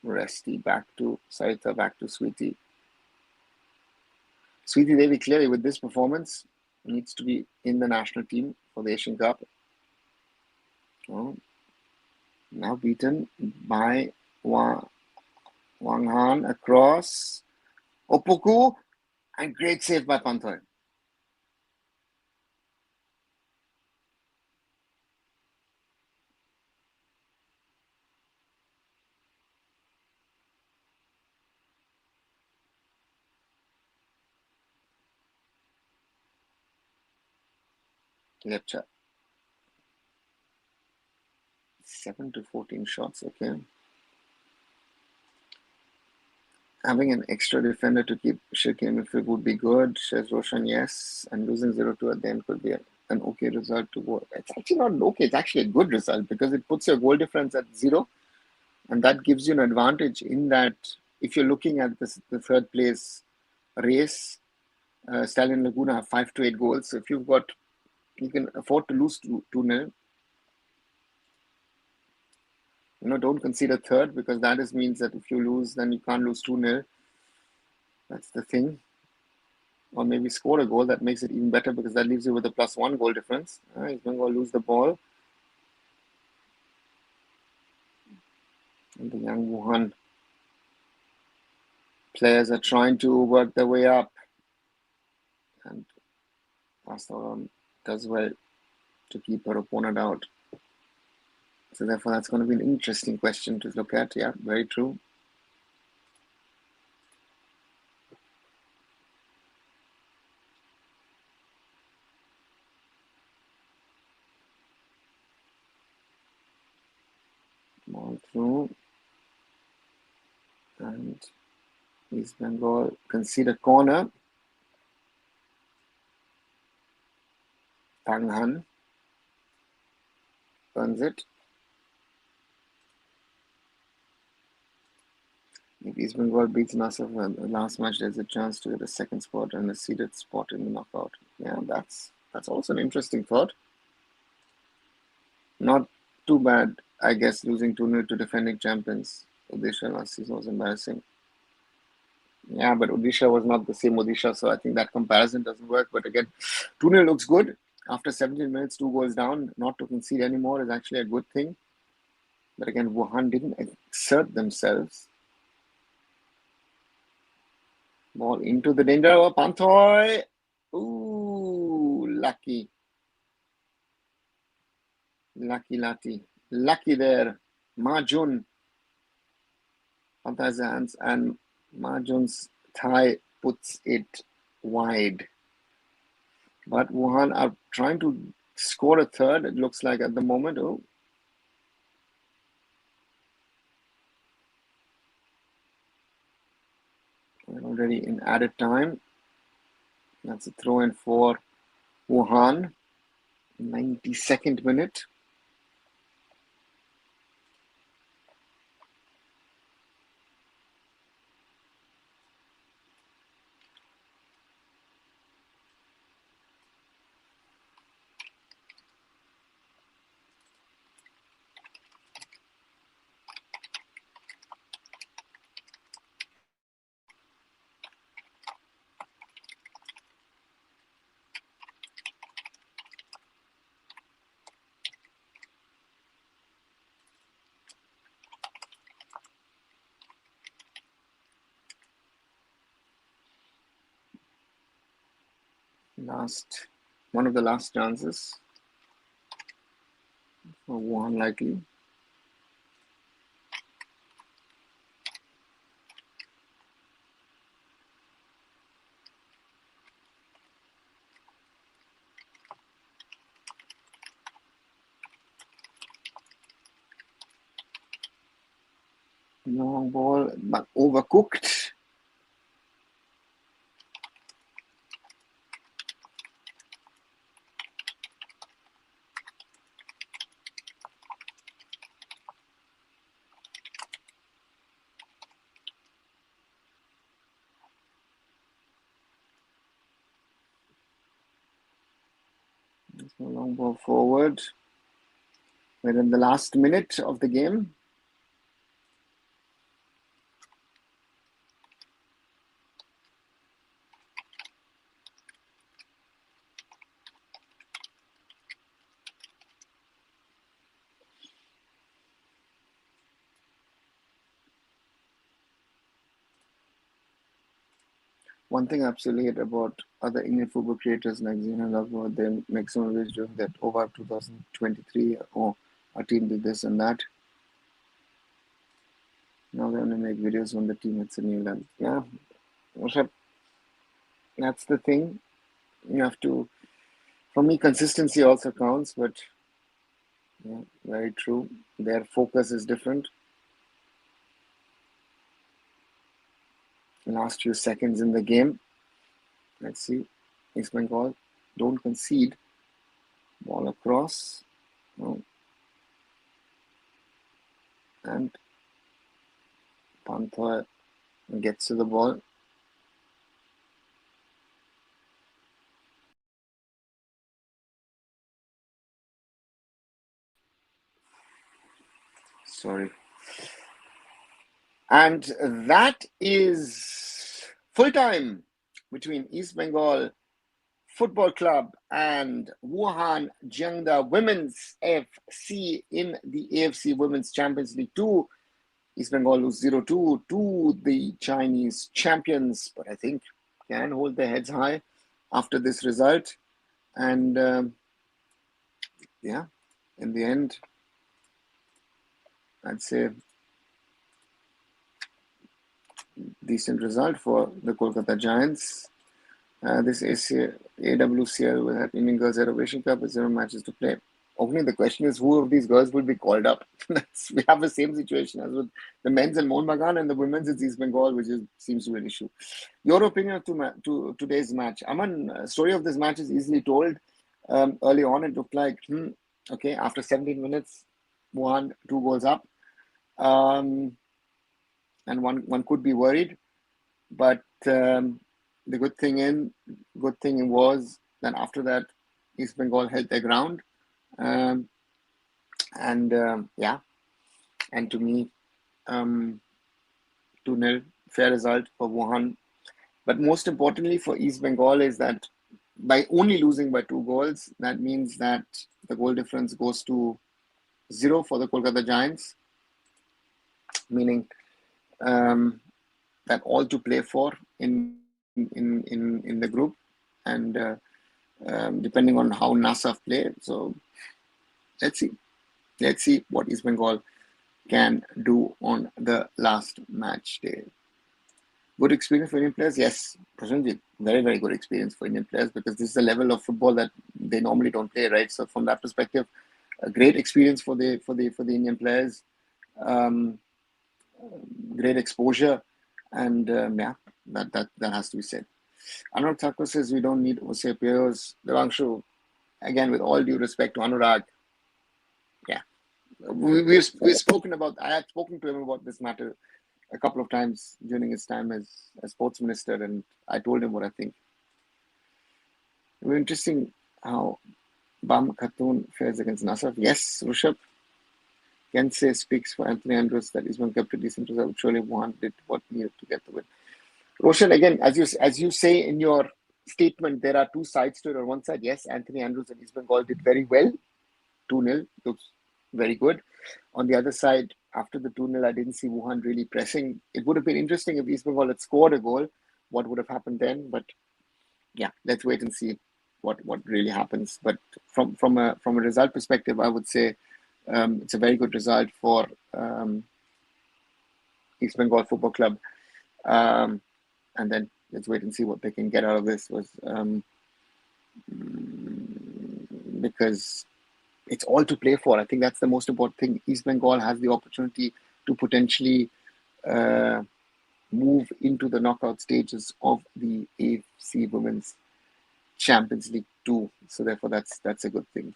[SPEAKER 1] Resti, back to Sarita, back to Sweetie. Sweetie Devi clearly with this performance needs to be in the national team for the Asian Cup. Oh, now beaten by Wang Han across. Opoku, and great save by Panthoy. Lepcha. 7 to 14 shots, okay. Having an extra defender to keep Shirkin midfield would be good. Says Roshan, yes. And losing 0-2 at the end could be an okay result to go. It's actually not okay, it's actually a good result because it puts your goal difference at 0. And that gives you an advantage in that if you're looking at this, the third place race, Stallion Laguna have 5 to 8 goals. So if you can afford to lose 2-0. Don't concede a third because that means that if you lose, then you can't lose 2-0. That's the thing. Or maybe score a goal. That makes it even better because that leaves you with a +1 goal difference. He's going to lose the ball. And the young Wuhan players are trying to work their way up. And Pastoran does well to keep her opponent out. So therefore, that's going to be an interesting question to look at. Yeah, very true. Ball through. And East Bengal concede a corner. Tang Han earns it. If East Bengal beats Nasser in the last match, there's a chance to get a second spot and a seeded spot in the knockout. Yeah, that's also an interesting thought. Not too bad, I guess, losing 2-0 to defending champions. Odisha last season was embarrassing. Yeah, but Odisha was not the same Odisha, so I think that comparison doesn't work. But again, 2-0 looks good. After 17 minutes, 2 goals down, not to concede anymore is actually a good thing. But again, Wuhan didn't exert themselves. Ball into the danger of Panthoy. Ooh, lucky. Lucky there. Marjun. Panthoy's hands and Marjun's thigh puts it wide. But Wuhan are trying to score a third, it looks like at the moment. Oh. We're already in added time. That's a throw in for Wuhan. 92nd minute. One of the last chances for Wuhan, likely. Long ball, but overcooked. There's no long ball forward. We're in the last minute of the game. One thing I absolutely hate about other Indian football creators magazine, I love what they make some of this doing that over 2023 or our team did this and that. Now they're gonna make videos when the team hits a new level. Yeah. That's the thing. You have to, for me, consistency also counts, but yeah, very true. Their focus is different. Last few seconds in the game. Let's see. East Bengal, don't concede. Ball across. No. And Panther gets to the ball. Sorry. And that is full time between East Bengal Football Club and Wuhan Jiangda Women's FC in the AFC Women's Champions League 2. East Bengal lose 0-2 to the Chinese champions, but I think can hold their heads high after this result. And yeah, in the end, I'd say decent result for the Kolkata Giants. This AWCL will have Indian girls at a Asian Cup with 0 matches to play. Only the question is who of these girls will be called up. We have the same situation as with the men's and Mohun Bagan, and the women's it's East Bengal, which seems to be an issue. Your opinion to today's match? Aman, story of this match is easily told. Early on, it looked like, okay, after 17 minutes, 2 goals up. And one could be worried. But the good thing was that after that, East Bengal held their ground. And to me, 2-0, fair result for Wuhan. But most importantly for East Bengal is that by only losing by 2 goals, that means that the goal difference goes to 0 for the Kolkata Giants, meaning that all to play for in the group, and depending on how NASAF play. So let's see what East Bengal can do on the last match day. Good experience for Indian players, yes, presently very, very good experience for Indian players, because this is a level of football that they normally don't play, right? So from that perspective, a great experience for the Indian players, great exposure, And yeah, that has to be said. Anurag Thakur says we don't need OCA players. Devanshu, again, with all due respect to Anurag, yeah, we've spoken about. I had spoken to him about this matter a couple of times during his time as sports minister, and I told him what I think. It was interesting how Bam Khatun fares against Nasaf. Yes, Rushabh. Kense speaks for Anthony Andrews that Isman kept a decent result. Surely Wuhan did what needed to get the win. Roshan, again, as you say in your statement, there are two sides to it. On one side, yes, Anthony Andrews and East Bengal did very well. 2-0 looks very good. On the other side, after the 2-0, I didn't see Wuhan really pressing. It would have been interesting if East Bengal had scored a goal. What would have happened then? But yeah, let's wait and see what really happens. But from a result perspective, I would say it's a very good result for East Bengal Football Club. And then let's wait and see what they can get out of this. Because it's all to play for. I think that's the most important thing. East Bengal has the opportunity to potentially move into the knockout stages of the AFC Women's Champions League 2. So therefore, that's a good thing.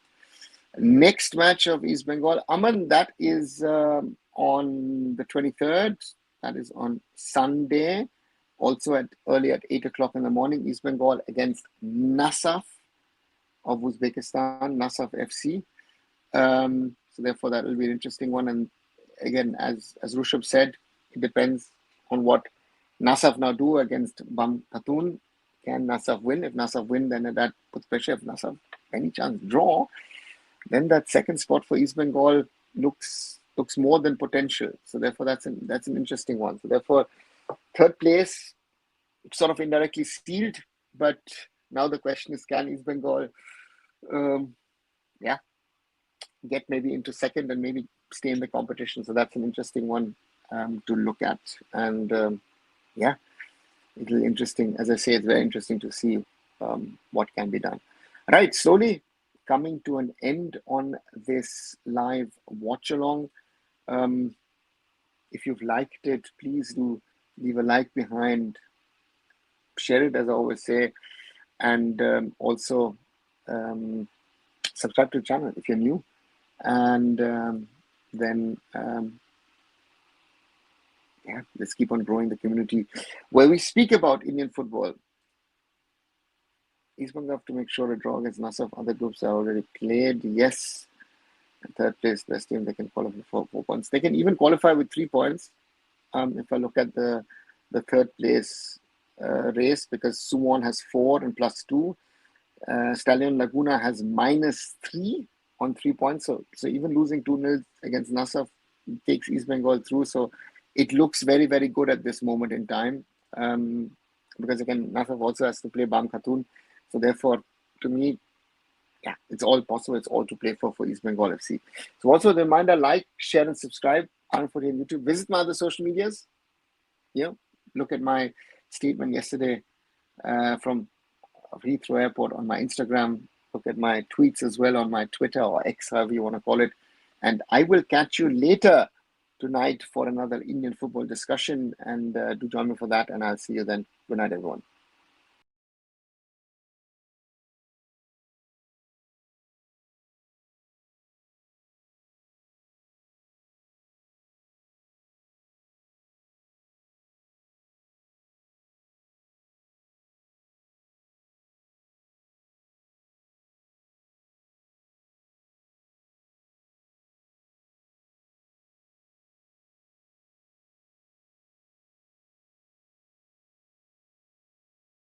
[SPEAKER 1] Next match of East Bengal, Aman, that is on the 23rd. That is on Sunday. Also early at 8 o'clock in the morning, East Bengal against Nasaf of Uzbekistan, Nasaf FC. So therefore, that will be an interesting one. And again, as Rushabh said, it depends on what Nasaf now do against Bam Khatun. Can Nasaf win? If Nasaf win, then that puts pressure. If Nasaf, any chance, draw, then that second spot for East Bengal looks more than potential. So therefore, that's an interesting one. So therefore, third place, sort of indirectly sealed. But now the question is, can East Bengal, get maybe into second and maybe stay in the competition? So that's an interesting one to look at. And it'll be interesting. As I say, it's very interesting to see what can be done. Right, slowly coming to an end on this live watch along. If you've liked it, please do leave a like behind, share it, as I always say, and also subscribe to the channel if you're new. And then let's keep on growing the community where we speak about Indian football. East Bengal have to make sure a draw against Nasaf. Other groups are already played. Yes. And third place, best team, they can qualify for 4 points. They can even qualify with 3 points. If I look at the third place race, because Suwon has 4 and +2. Stallion Laguna has -3 on 3 points. So even losing 2-0 against Nasaf takes East Bengal through. So it looks very, very good at this moment in time. Because again, Nasaf also has to play Bam Khatun. So therefore, to me, it's all possible. It's all to play for East Bengal FC. So also a reminder, like, share, and subscribe. Arunfoot on YouTube. Visit my other social medias. Look at my statement yesterday from Heathrow Airport on my Instagram. Look at my tweets as well on my Twitter, or X, however you want to call it. And I will catch you later tonight for another Indian football discussion. And do join me for that. And I'll see you then. Good night, everyone.